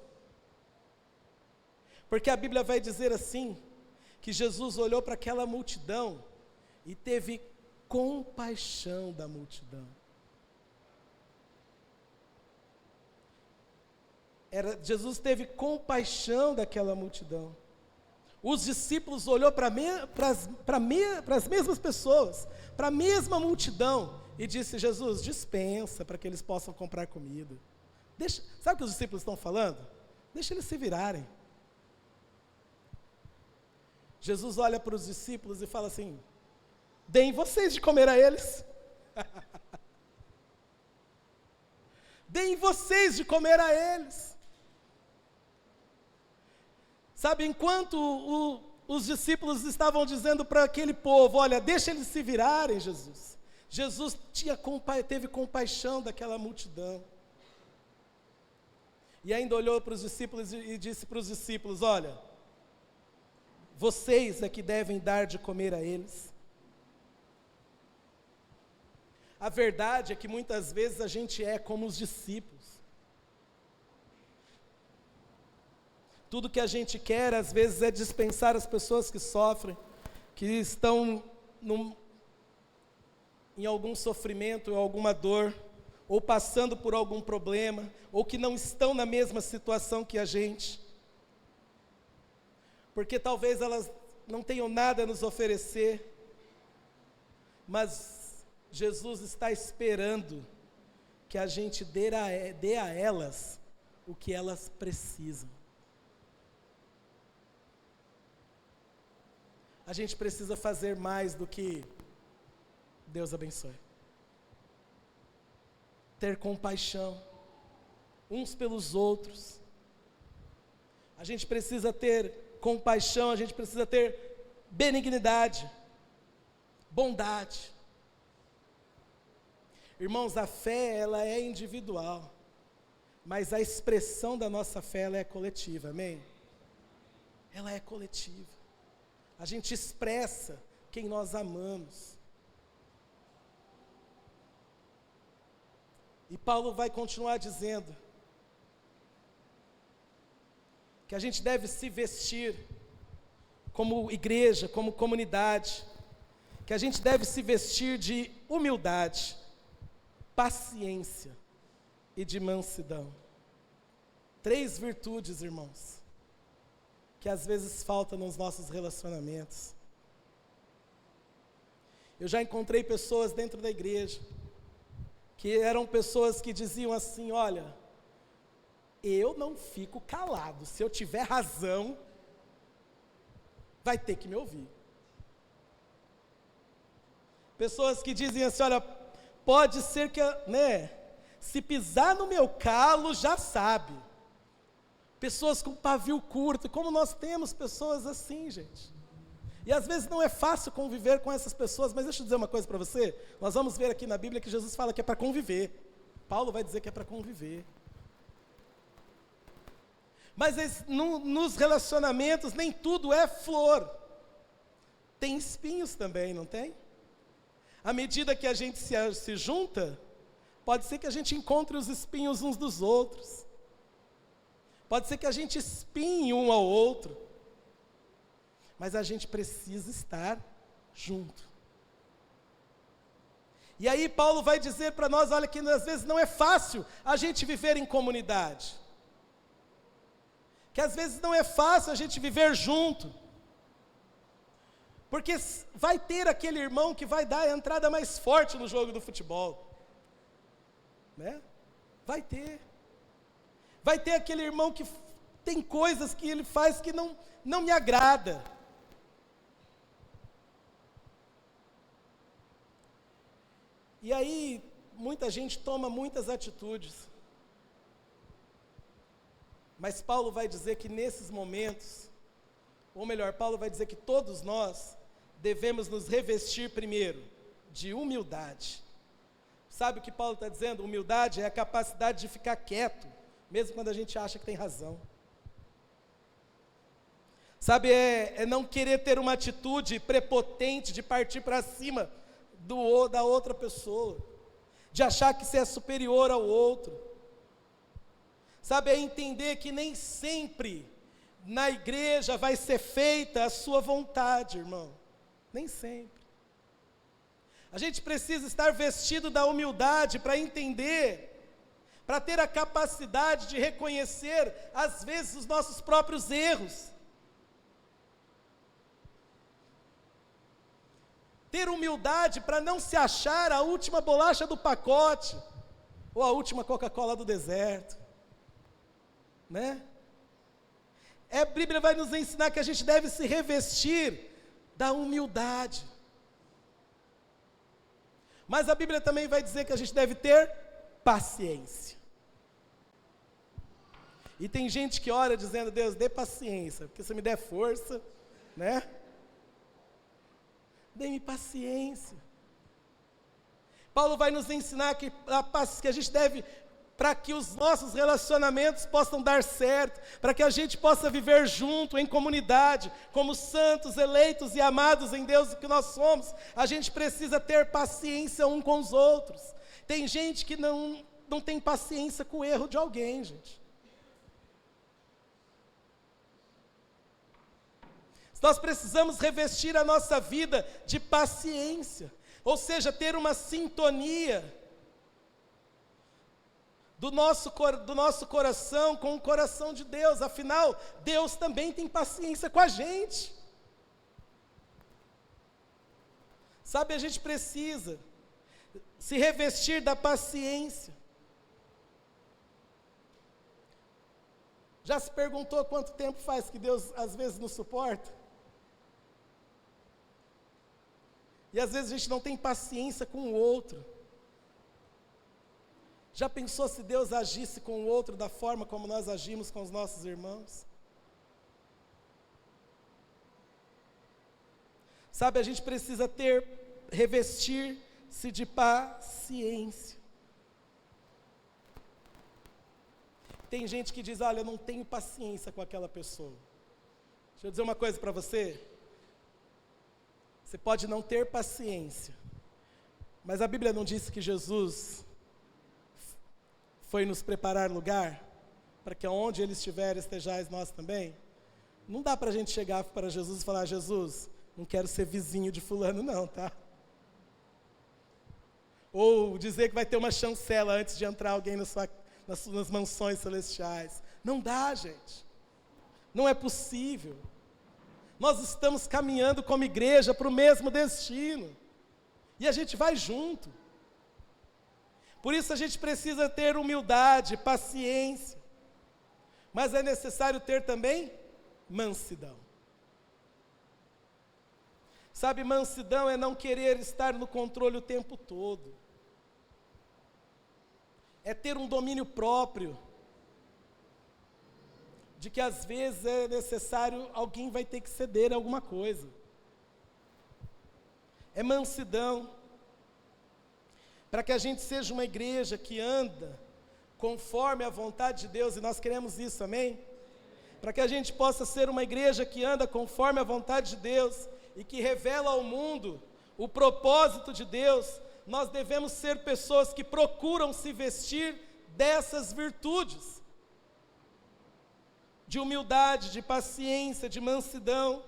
Porque a Bíblia vai dizer assim, que Jesus olhou para aquela multidão e teve compaixão da multidão. Jesus teve compaixão daquela multidão. Os discípulos olhou para as mesmas pessoas, para a mesma multidão, e disse: Jesus, dispensa para que eles possam comprar comida. Sabe o que os discípulos estão falando? Deixa eles se virarem. Jesus olha para os discípulos e fala assim: deem vocês de comer a eles. Deem vocês de comer a eles. Sabe, enquanto os discípulos estavam dizendo para aquele povo: olha, deixa eles se virarem, Jesus teve compaixão daquela multidão. E ainda olhou para os discípulos e disse para os discípulos: olha, vocês é que devem dar de comer a eles. A verdade é que muitas vezes a gente é como os discípulos. Tudo que a gente quer, às vezes, é dispensar as pessoas que sofrem, que estão em algum sofrimento, em alguma dor, ou passando por algum problema, ou que não estão na mesma situação que a gente. Porque talvez elas não tenham nada a nos oferecer, mas Jesus está esperando que a gente dê a elas o que elas precisam. A gente precisa fazer mais do que Deus abençoe. Ter compaixão uns pelos outros. A gente precisa ter compaixão, a gente precisa ter benignidade, bondade. Irmãos, a fé, ela é individual, mas a expressão da nossa fé, ela é coletiva, amém? Ela é coletiva. A gente expressa quem nós amamos. E Paulo vai continuar dizendo que a gente deve se vestir como igreja, como comunidade, que a gente deve se vestir de humildade, paciência e de mansidão. 3 virtudes, irmãos, que às vezes faltam nos nossos relacionamentos. Eu já encontrei pessoas dentro da igreja, que eram pessoas que diziam assim: olha, eu não fico calado, se eu tiver razão, vai ter que me ouvir. Pessoas que dizem assim: olha, pode ser que, se pisar no meu calo, já sabe. Pessoas com pavio curto, e como nós temos pessoas assim, gente. E às vezes não é fácil conviver com essas pessoas, mas deixa eu dizer uma coisa para você. Nós vamos ver aqui na Bíblia que Jesus fala que é para conviver. Paulo vai dizer que é para conviver. Mas nos relacionamentos nem tudo é flor. Tem espinhos também, não tem? À medida que a gente se junta, pode ser que a gente encontre os espinhos uns dos outros. Pode ser que a gente espinhe um ao outro. Mas a gente precisa estar junto. E aí Paulo vai dizer para nós, olha, que às vezes não é fácil a gente viver em comunidade. Que às vezes não é fácil a gente viver junto. Porque vai ter aquele irmão que vai dar a entrada mais forte no jogo do futebol. Né? Vai ter. Vai ter aquele irmão que tem coisas que ele faz que não me agrada. E aí, muita gente toma muitas atitudes. Mas Paulo vai dizer que nesses momentos, ou melhor, Paulo vai dizer que todos nós devemos nos revestir primeiro de humildade. Sabe o que Paulo está dizendo? Humildade é a capacidade de ficar quieto, mesmo quando a gente acha que tem razão. Sabe, é não querer ter uma atitude prepotente de partir para cima da outra pessoa, de achar que você é superior ao outro. Sabe, é entender que nem sempre na igreja vai ser feita a sua vontade, irmão. Nem sempre. A gente precisa estar vestido da humildade para entender, para ter a capacidade de reconhecer, às vezes, os nossos próprios erros. Ter humildade para não se achar a última bolacha do pacote, ou a última Coca-Cola do deserto. Né? A Bíblia vai nos ensinar que a gente deve se revestir da humildade. Mas a Bíblia também vai dizer que a gente deve ter paciência. E tem gente que ora dizendo: Deus, dê paciência, porque se me der força, né? Dê-me paciência. Paulo vai nos ensinar que a gente deve para que os nossos relacionamentos possam dar certo, para que a gente possa viver junto, em comunidade, como santos, eleitos e amados em Deus que nós somos, a gente precisa ter paciência um com os outros. Tem gente que não tem paciência com o erro de alguém, gente. Nós precisamos revestir a nossa vida de paciência, ou seja, ter uma sintonia do nosso coração com o coração de Deus. Afinal, Deus também tem paciência com a gente. Sabe, a gente precisa se revestir da paciência. Já se perguntou quanto tempo faz que Deus às vezes nos suporta? E às vezes a gente não tem paciência com o outro. Já pensou se Deus agisse com o outro da forma como nós agimos com os nossos irmãos? Sabe, a gente precisa revestir-se de paciência. Tem gente que diz, olha, eu não tenho paciência com aquela pessoa. Deixa eu dizer uma coisa para você. Você pode não ter paciência, mas a Bíblia não disse que Jesus foi nos preparar lugar, para que onde Ele estiver, estejais nós também? Não dá para a gente chegar para Jesus e falar, Jesus, não quero ser vizinho de fulano não, tá? Ou dizer que vai ter uma chancela antes de entrar alguém nas mansões celestiais. Não dá, gente. Não é possível. Nós estamos caminhando como igreja para o mesmo destino. E a gente vai junto. Por isso a gente precisa ter humildade, paciência. Mas é necessário ter também mansidão. Sabe, mansidão é não querer estar no controle o tempo todo. É ter um domínio próprio. De que às vezes é necessário, alguém vai ter que ceder a alguma coisa. É mansidão. Para que a gente seja uma igreja que anda conforme a vontade de Deus, e nós queremos isso, amém? Para que a gente possa ser uma igreja que anda conforme a vontade de Deus, e que revela ao mundo o propósito de Deus, nós devemos ser pessoas que procuram se vestir dessas virtudes, de humildade, de paciência, de mansidão.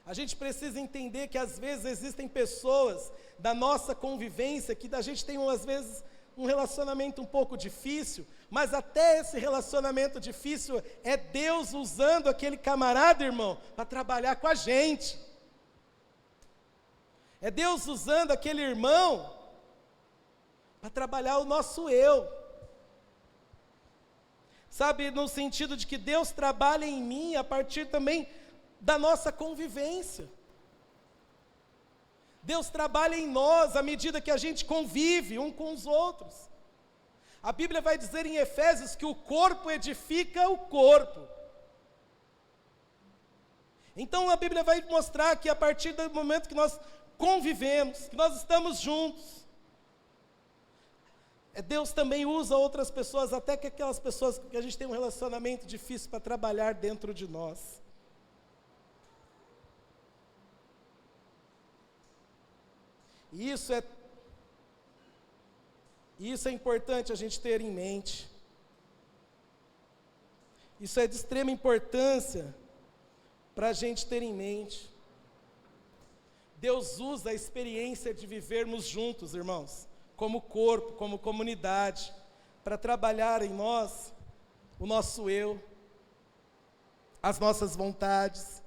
A gente precisa entender que às vezes existem pessoas da nossa convivência que a gente tem às vezes um relacionamento um pouco difícil, mas até esse relacionamento difícil é Deus usando aquele camarada, irmão, para trabalhar com a gente. É Deus usando aquele irmão para trabalhar o nosso eu. Sabe, no sentido de que Deus trabalha em mim a partir também da nossa convivência. Deus trabalha em nós à medida que a gente convive um com os outros. A Bíblia vai dizer em Efésios que o corpo edifica o corpo. Então a Bíblia vai mostrar que a partir do momento que nós convivemos, que nós estamos juntos, Deus também usa outras pessoas, até que aquelas pessoas que a gente tem um relacionamento difícil para trabalhar dentro de nós. E isso é importante a gente ter em mente. Isso é de extrema importância para a gente ter em mente. Deus usa a experiência de vivermos juntos, irmãos, como corpo, como comunidade, para trabalhar em nós o nosso eu, as nossas vontades.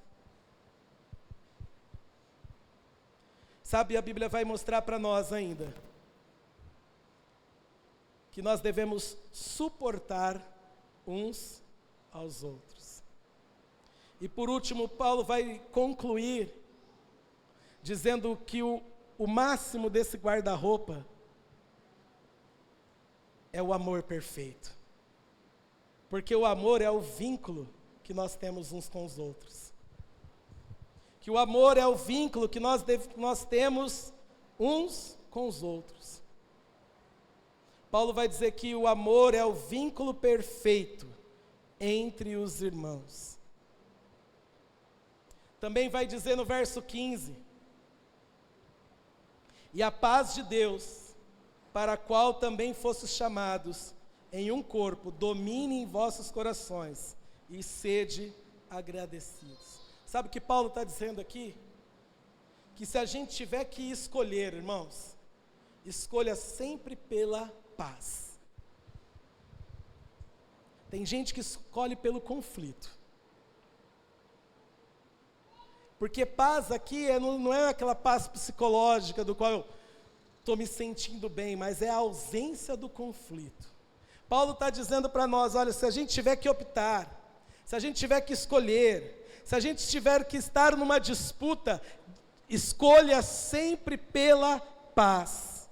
Sabe, a Bíblia vai mostrar para nós ainda que nós devemos suportar uns aos outros. E por último, Paulo vai concluir dizendo que o máximo desse guarda-roupa é o amor perfeito. Porque o amor é o vínculo que nós temos uns com os outros. Que o amor é o vínculo que nós temos uns com os outros. Paulo vai dizer que o amor é o vínculo perfeito entre os irmãos. Também vai dizer no verso 15: e a paz de Deus, para a qual também fostes chamados em um corpo, domine em vossos corações e sede agradecidos. Sabe o que Paulo está dizendo aqui? Que se a gente tiver que escolher, irmãos, escolha sempre pela paz. Tem gente que escolhe pelo conflito. Porque paz aqui não é aquela paz psicológica do qual eu estou me sentindo bem, mas é a ausência do conflito. Paulo está dizendo para nós, olha, se a gente tiver que optar, se a gente tiver que escolher, se a gente tiver que estar numa disputa, escolha sempre pela paz.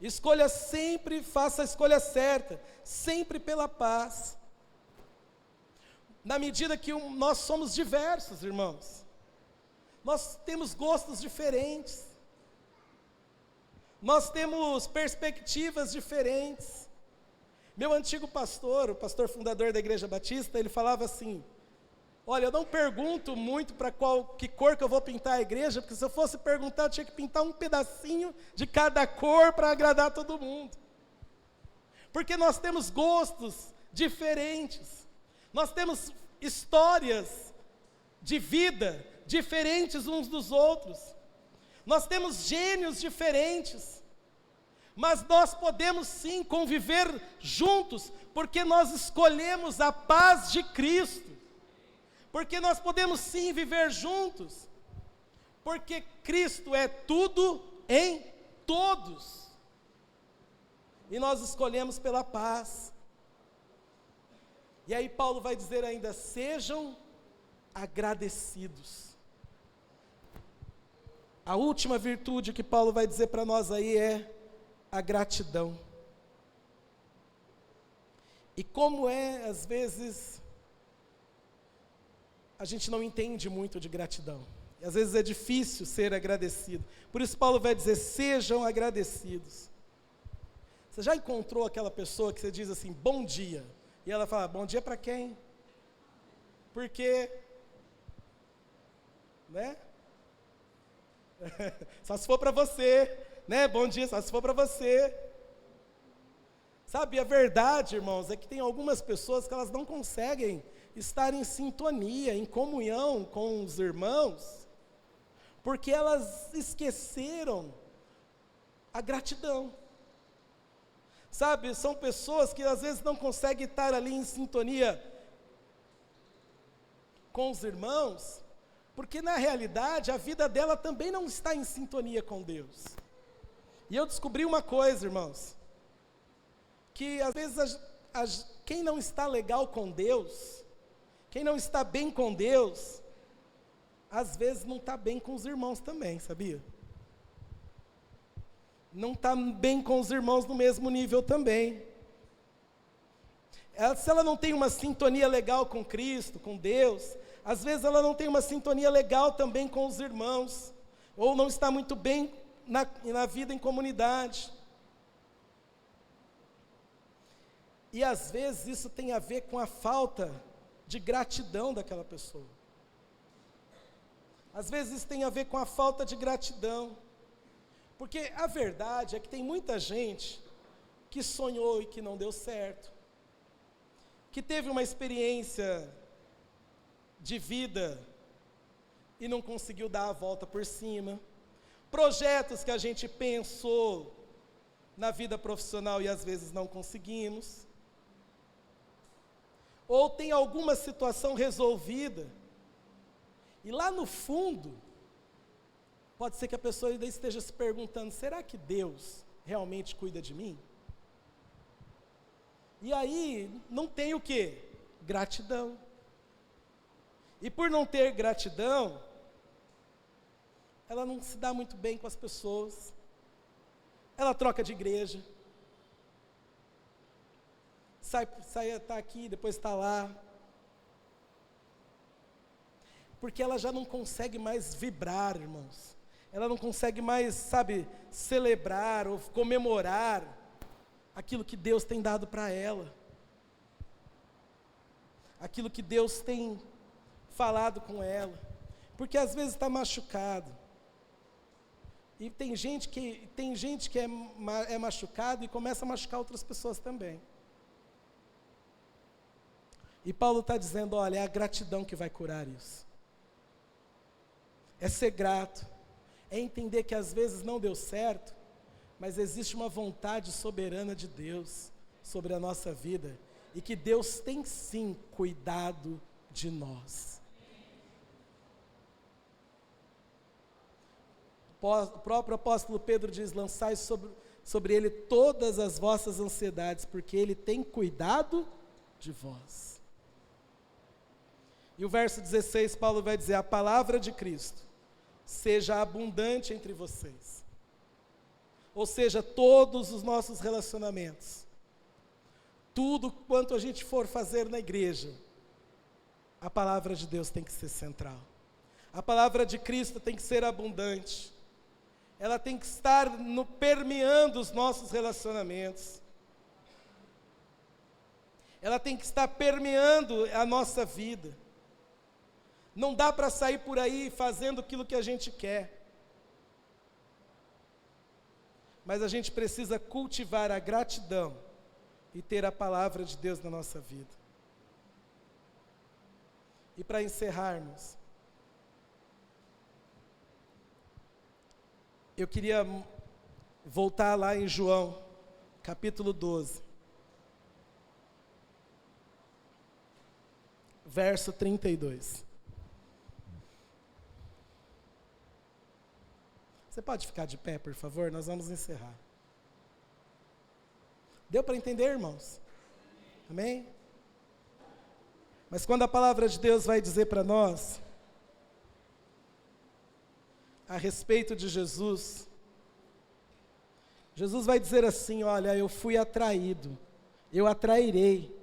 Escolha sempre, faça a escolha certa, sempre pela paz. Na medida que nós somos diversos, irmãos. Nós temos gostos diferentes. Nós temos perspectivas diferentes. Meu antigo pastor, o pastor fundador da Igreja Batista, ele falava assim: olha, eu não pergunto muito para que cor que eu vou pintar a igreja, porque se eu fosse perguntar, eu tinha que pintar um pedacinho de cada cor para agradar todo mundo. Porque nós temos gostos diferentes. Nós temos histórias de vida diferentes uns dos outros. Nós temos gênios diferentes. Mas nós podemos sim conviver juntos, porque nós escolhemos a paz de Cristo. Porque nós podemos sim viver juntos, porque Cristo é tudo em todos. E nós escolhemos pela paz. E aí Paulo vai dizer ainda: sejam agradecidos. A última virtude que Paulo vai dizer para nós aí é a gratidão. E como às vezes, a gente não entende muito de gratidão. E às vezes é difícil ser agradecido. Por isso Paulo vai dizer: sejam agradecidos. Você já encontrou aquela pessoa que você diz assim, bom dia? E ela fala, bom dia para quem? Porque, né? Só se for para você, né? Bom dia, só se for para você. Sabe, a verdade, irmãos, é que tem algumas pessoas que elas não conseguem estar em sintonia, em comunhão com os irmãos, porque elas esqueceram a gratidão. Sabe, são pessoas que às vezes não conseguem estar ali em sintonia com os irmãos, porque na realidade a vida dela também não está em sintonia com Deus. E eu descobri uma coisa, irmãos, que às vezes quem não está legal com Deus, quem não está bem com Deus, às vezes não está bem com os irmãos também, sabia? Não está bem com os irmãos no mesmo nível também. Se ela não tem uma sintonia legal com Cristo, com Deus, às vezes ela não tem uma sintonia legal também com os irmãos, ou não está muito bem na vida em comunidade. E às vezes isso tem a ver com a falta de gratidão daquela pessoa. Às vezes isso tem a ver com a falta de gratidão. Porque a verdade é que tem muita gente que sonhou e que não deu certo, que teve uma experiência de vida e não conseguiu dar a volta por cima, projetos que a gente pensou na vida profissional e às vezes não conseguimos, ou tem alguma situação resolvida, e lá no fundo, pode ser que a pessoa ainda esteja se perguntando, será que Deus realmente cuida de mim? E aí, não tem o quê? Gratidão. E por não ter gratidão, ela não se dá muito bem com as pessoas, ela troca de igreja, está aqui, depois está lá, porque ela já não consegue mais vibrar, irmãos, ela não consegue mais, sabe, celebrar ou comemorar aquilo que Deus tem dado para ela, aquilo que Deus tem falado com ela, porque às vezes está machucado. E tem gente que é machucado e começa a machucar outras pessoas também. E Paulo está dizendo, olha, é a gratidão que vai curar isso. É ser grato, é entender que às vezes não deu certo, mas existe uma vontade soberana de Deus sobre a nossa vida, e que Deus tem sim cuidado de nós. O próprio apóstolo Pedro diz, lançai sobre ele todas as vossas ansiedades, porque ele tem cuidado de vós. E o verso 16, Paulo vai dizer, a palavra de Cristo seja abundante entre vocês. Ou seja, todos os nossos relacionamentos, tudo quanto a gente for fazer na igreja, a palavra de Deus tem que ser central. A palavra de Cristo tem que ser abundante. Ela tem que estar permeando os nossos relacionamentos. Ela tem que estar permeando a nossa vida. Não dá para sair por aí fazendo aquilo que a gente quer. Mas a gente precisa cultivar a gratidão e ter a palavra de Deus na nossa vida. E para encerrarmos, eu queria voltar lá em João, capítulo 12, verso 32. Você pode ficar de pé, por favor? Nós vamos encerrar. Deu para entender, irmãos? Amém? Mas quando a palavra de Deus vai dizer para nós a respeito de Jesus, Jesus vai dizer assim, olha, eu fui atraído, eu atrairei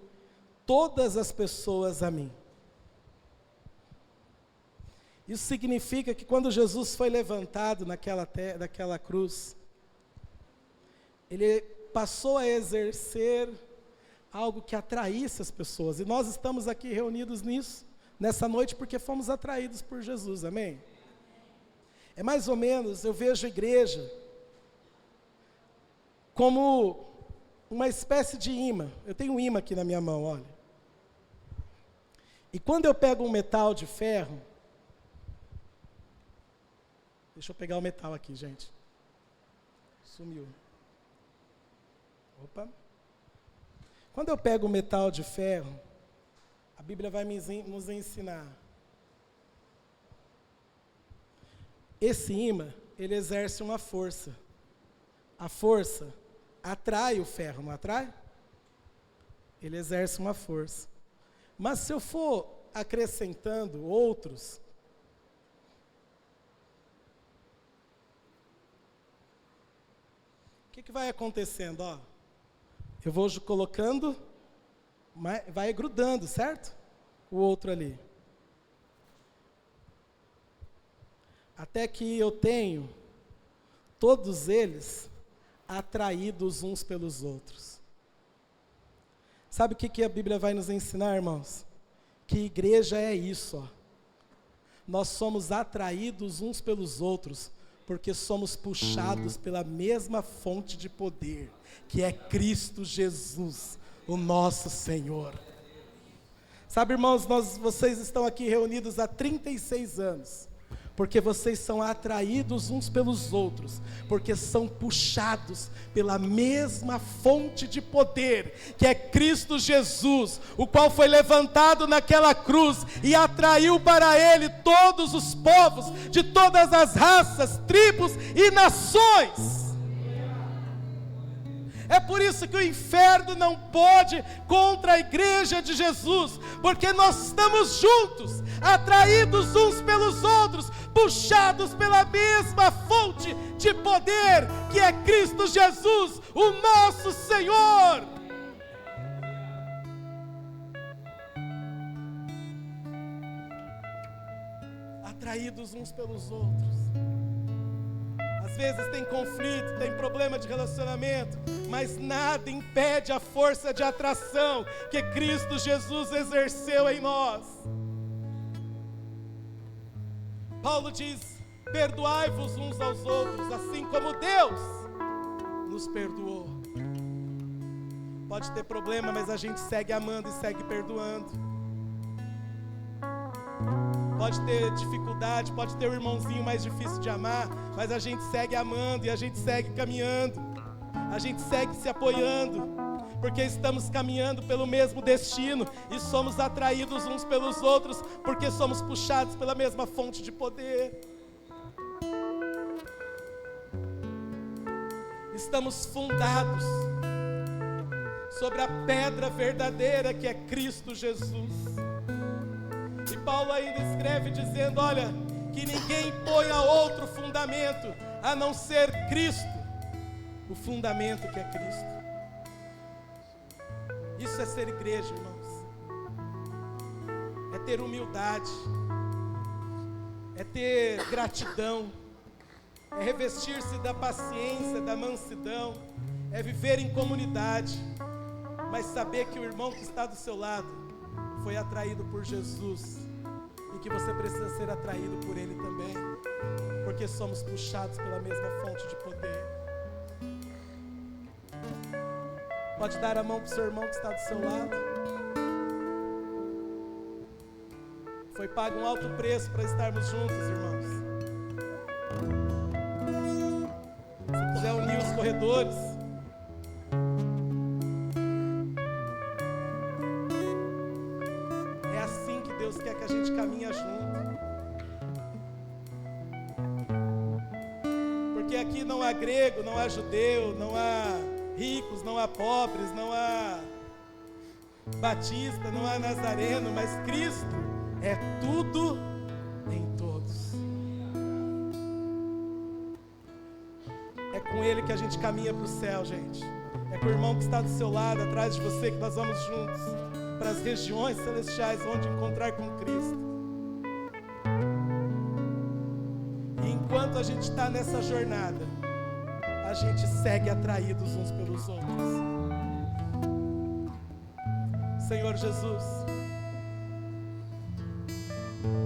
todas as pessoas a mim. Isso significa que quando Jesus foi levantado naquela cruz, ele passou a exercer algo que atraísse as pessoas, e nós estamos aqui reunidos nessa noite, porque fomos atraídos por Jesus, amém? É mais ou menos, eu vejo a igreja como uma espécie de imã. Eu tenho um imã aqui na minha mão, olha. E quando eu pego um metal de ferro, deixa eu pegar o metal aqui, gente. Sumiu. Opa. Quando eu pego um metal de ferro, a Bíblia vai nos ensinar. Esse imã, ele exerce uma força. A força atrai o ferro, não atrai? Ele exerce uma força. Mas se eu for acrescentando outros, o que vai acontecendo? Ó, eu vou colocando, vai grudando, certo? O outro ali. Até que eu tenho todos eles atraídos uns pelos outros. Sabe o que a Bíblia vai nos ensinar, irmãos? Que igreja é isso, ó. Nós somos atraídos uns pelos outros, porque somos puxados pela mesma fonte de poder, que é Cristo Jesus, o nosso Senhor. Sabe, irmãos, vocês estão aqui reunidos há 36 anos, porque vocês são atraídos uns pelos outros, porque são puxados pela mesma fonte de poder, que é Cristo Jesus, o qual foi levantado naquela cruz e atraiu para Ele todos os povos, de todas as raças, tribos e nações. É por isso que o inferno não pode contra a igreja de Jesus, porque nós estamos juntos, atraídos uns pelos outros, puxados pela mesma fonte de poder, que é Cristo Jesus, o nosso Senhor. Atraídos uns pelos outros. Às vezes tem conflito, tem problema de relacionamento, mas nada impede a força de atração que Cristo Jesus exerceu em nós. Paulo diz: perdoai-vos uns aos outros, assim como Deus nos perdoou. Pode ter problema, mas a gente segue amando e segue perdoando. Pode ter dificuldade, pode ter um irmãozinho mais difícil de amar, mas a gente segue amando e a gente segue caminhando. A gente segue se apoiando, porque estamos caminhando pelo mesmo destino e somos atraídos uns pelos outros, porque somos puxados pela mesma fonte de poder. Estamos fundados sobre a pedra verdadeira que é Cristo Jesus. E Paulo ainda escreve dizendo: olha, que ninguém ponha outro fundamento a não ser Cristo, o fundamento que é Cristo. Isso é ser igreja, irmãos. É ter humildade, é ter gratidão, é revestir-se da paciência, da mansidão, é viver em comunidade, mas saber que o irmão que está do seu lado foi atraído por Jesus e que você precisa ser atraído por Ele também, porque somos puxados pela mesma fonte de poder. Pode dar a mão para o seu irmão que está do seu lado. Foi pago um alto preço para estarmos juntos, irmãos. Se quiser unir os corredores, é assim que Deus quer que a gente caminhe junto. Porque aqui não há grego, não há judeu, não há ricos, não há pobres, não há batista, não há nazareno, mas Cristo é tudo em todos. É com Ele que a gente caminha para o céu, gente. É com o irmão que está do seu lado, atrás de você, que nós vamos juntos para as regiões celestiais, onde encontrar com Cristo. E enquanto a gente está nessa jornada, a gente segue atraídos uns pelos outros. Senhor Jesus,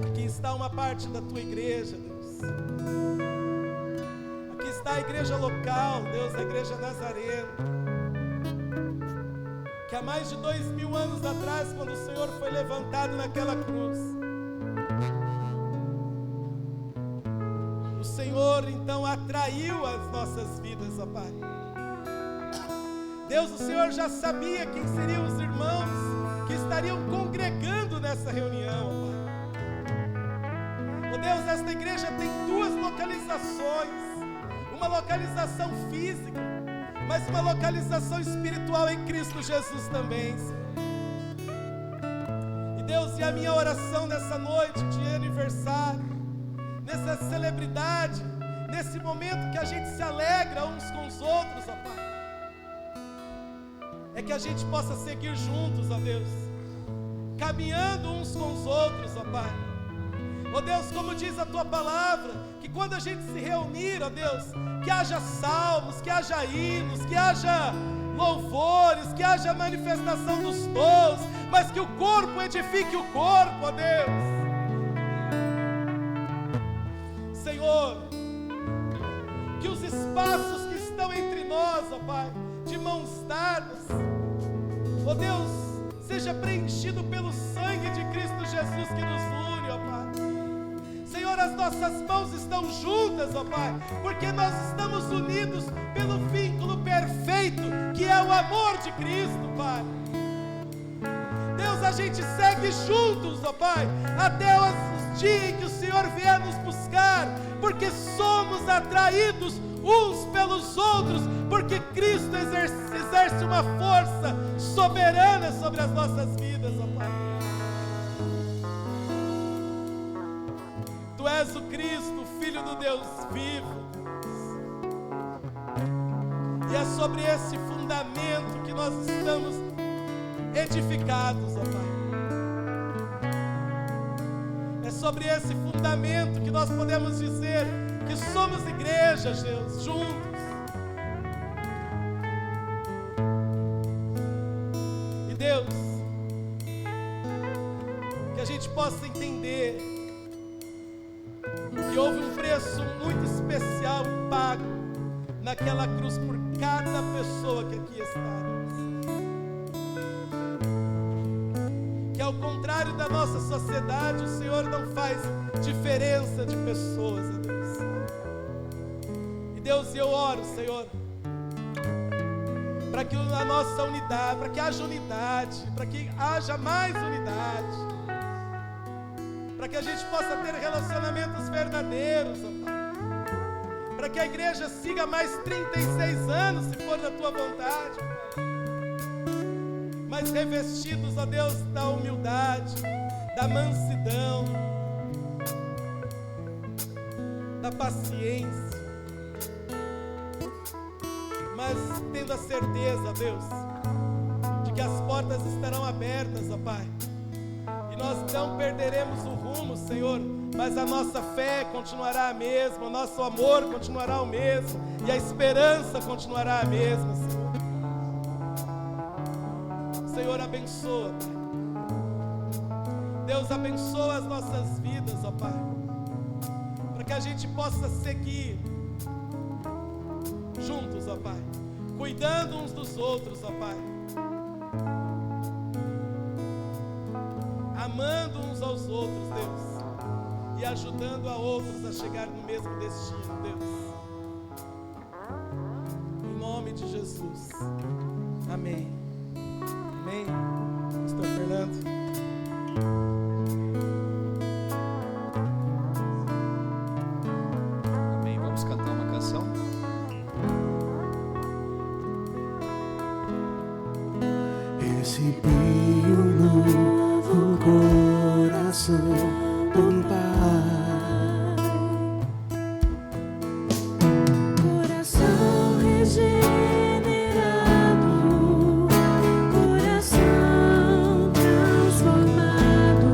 aqui está uma parte da tua igreja, Deus. Aqui está a igreja local, Deus, a igreja Nazareno, que há mais de 2000 anos atrás, quando o Senhor foi levantado naquela cruz, o Senhor então atraiu as nossas vidas, ó Pai. Deus, o Senhor já sabia quem seriam os irmãos que estariam congregando nessa reunião, ó Pai. Ó Deus, esta igreja tem duas localizações, uma localização física, mas uma localização espiritual em Cristo Jesus também, Senhor. E Deus, e a minha oração nessa noite de aniversário, nessa celebridade, nesse momento que a gente se alegra uns com os outros, ó Pai, é que a gente possa seguir juntos, ó Deus, caminhando uns com os outros, ó Pai. Ó Deus, como diz a Tua palavra, que quando a gente se reunir, ó Deus, que haja salmos, que haja hinos, que haja louvores, que haja manifestação dos dons, mas que o corpo edifique o corpo, ó Deus. Senhor, que os espaços que estão entre nós, ó Pai, de mãos dadas, ó Deus, seja preenchido pelo sangue de Cristo Jesus que nos une, ó Pai. Senhor, as nossas mãos estão juntas, ó Pai, porque nós estamos unidos pelo vínculo perfeito, que é o amor de Cristo, Pai. Deus, a gente segue juntos, ó Pai, até os dias em que o Senhor vier nos buscar, porque somos atraídos uns pelos outros, porque Cristo exerce uma força soberana sobre as nossas vidas, ó Pai. Tu és o Cristo, Filho do Deus vivo, e é sobre esse fundamento que nós estamos edificados, ó Pai. É sobre esse fundamento que nós podemos dizer que somos igreja. igreja, Deus, juntos. E Deus, que a gente possa entender que houve um preço muito especial pago naquela cruz por cada pessoa que aqui está. Que ao contrário da nossa sociedade, o Senhor não faz diferença de pessoas, Deus. E Deus, eu oro, Senhor, para que a nossa unidade, para que haja unidade, para que haja mais unidade, para que a gente possa ter relacionamentos verdadeiros, ó Pai. Para que a igreja siga mais 36 anos, se for da Tua vontade, Pai. Mas revestidos, ó Deus, da humildade, da mansidão, da paciência, mas tendo a certeza, Deus, de que as portas estarão abertas, ó Pai. E nós não perderemos o rumo, Senhor, mas a nossa fé continuará a mesma, o nosso amor continuará o mesmo, e a esperança continuará a mesma, Senhor. Senhor, abençoa, Pai. Deus, abençoa as nossas vidas, ó Pai, para que a gente possa seguir juntos, ó Pai, cuidando uns dos outros, ó Pai, amando uns aos outros, Deus, e ajudando a outros a chegar no mesmo destino, Deus. Em nome de Jesus. Amém. Amém. Pastor Fernando. Amém. Vamos cantar uma canção? Recebi um novo coração do Pai. Coração regenerado, coração transformado,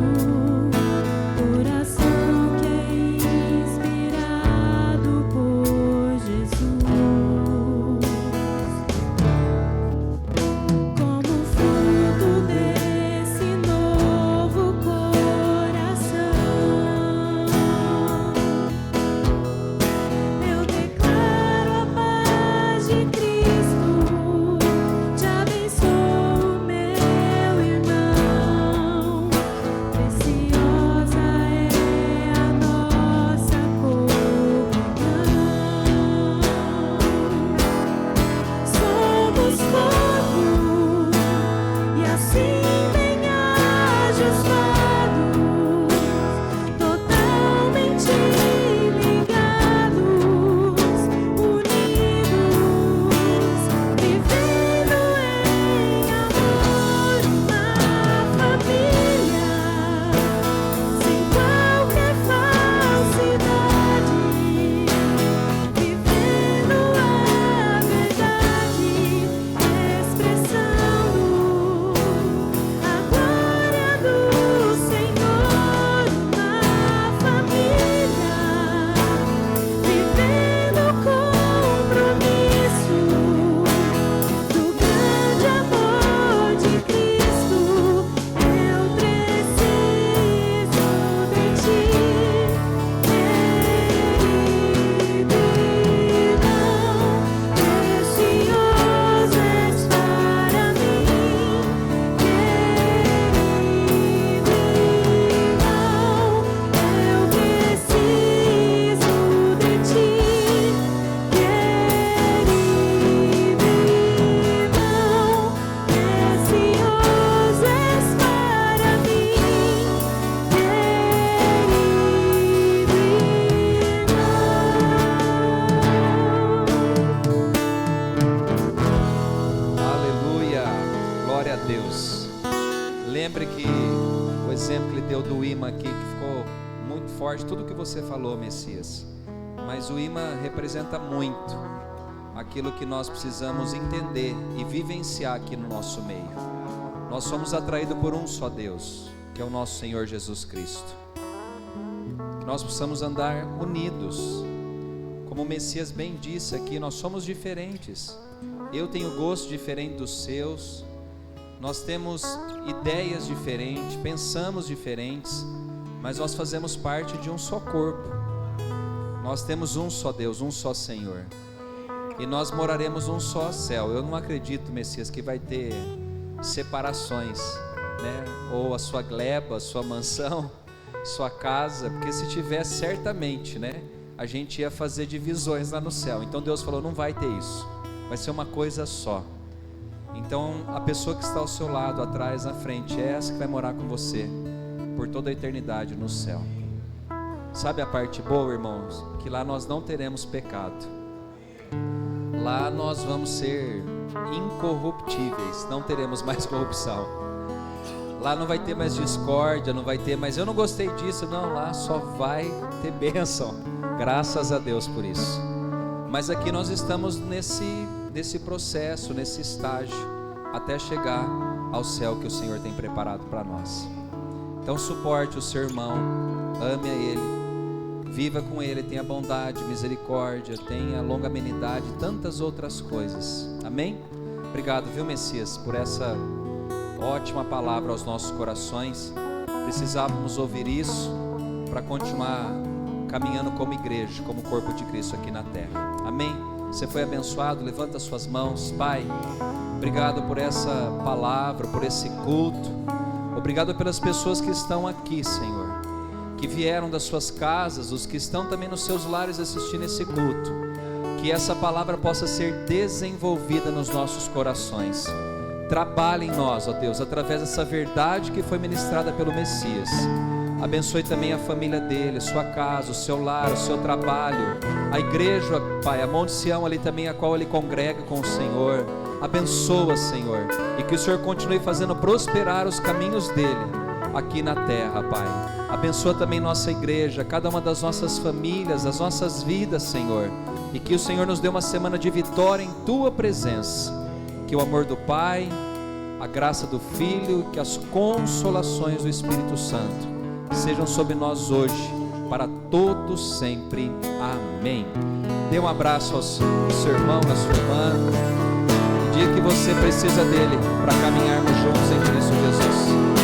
coração que é inspirado por Jesus. Como fruto desse novo coração, eu declaro a paz de Cristo, te abençoo, meu irmão. Preciosa é a nossa comunhão. Somos corpo e assim bem ajustados, totalmente ligados, unidos, vivendo em amor, uma família, sem qualquer falsidade, vivendo a verdade, expressando a glória do Senhor, uma família, vivendo o compromisso do grande amor de Cristo. Eu preciso de Ti, querido irmão, precioso és para mim, querido irmão, eu preciso de Ti, querido irmão, precioso és para mim, Aleluia, glória a Deus. Lembre que o exemplo que ele deu do imã aqui, que ficou muito forte, tudo que você falou, Messias. Mas o imã representa muito aquilo que nós precisamos entender e vivenciar aqui no nosso meio. Nós somos atraídos por um só Deus, que é o nosso Senhor Jesus Cristo. Que nós possamos andar unidos, como Como o Messias bem disse aqui, nós somos diferentes. Eu tenho gosto diferente dos seus. Nós temos ideias diferentes, pensamos diferentes, mas nós fazemos parte de um só corpo. Nós temos um só Deus, um só Senhor. E nós moraremos um só céu. Eu não acredito, Messias, que vai ter separações, né? Ou a sua gleba, a sua mansão, sua casa, porque se tivesse, certamente, né, a gente ia fazer divisões lá no céu. Então Deus falou, não vai ter isso, vai ser uma coisa só. Então a pessoa que está ao seu lado, atrás, na frente, é essa que vai morar com você por toda a eternidade no céu. Sabe a parte boa, irmãos? Que lá nós não teremos pecado. Lá nós vamos ser incorruptíveis, não teremos mais corrupção. Lá não vai ter mais discórdia, não vai ter mais, eu não gostei disso, não, lá só vai ter bênção, graças a Deus por isso. Mas aqui nós estamos nesse processo, nesse estágio, até chegar ao céu que o Senhor tem preparado para nós. Então suporte o seu irmão, ame a ele, viva com ele, tenha bondade, misericórdia, tenha longanimidade e tantas outras coisas, amém? Obrigado, viu, Messias, por essa ótima palavra aos nossos corações. Precisávamos ouvir isso para continuar caminhando como igreja, como corpo de Cristo aqui na terra, amém? Você foi abençoado? Levanta suas mãos. Pai, obrigado por essa palavra, por esse culto. Obrigado pelas pessoas que estão aqui, Senhor, que vieram das suas casas, os que estão também nos seus lares assistindo esse culto. Que essa palavra possa ser desenvolvida nos nossos corações. Trabalhe em nós, ó Deus, através dessa verdade que foi ministrada pelo Messias. Abençoe também a família dele, sua casa, o seu lar, o seu trabalho, a igreja, Pai, a Monte Sião ali também, a qual ele congrega com o Senhor. Abençoa, Senhor, e que o Senhor continue fazendo prosperar os caminhos dele aqui na terra, Pai. Abençoa também nossa igreja, cada uma das nossas famílias, as nossas vidas, Senhor, e que o Senhor nos dê uma semana de vitória em Tua presença. Que o amor do Pai, a graça do Filho, que as consolações do Espírito Santo sejam sobre nós hoje, para todos sempre. Amém. Dê um abraço ao seu irmão, à sua irmã, e diga que você precisa dele para caminharmos juntos em Cristo Jesus.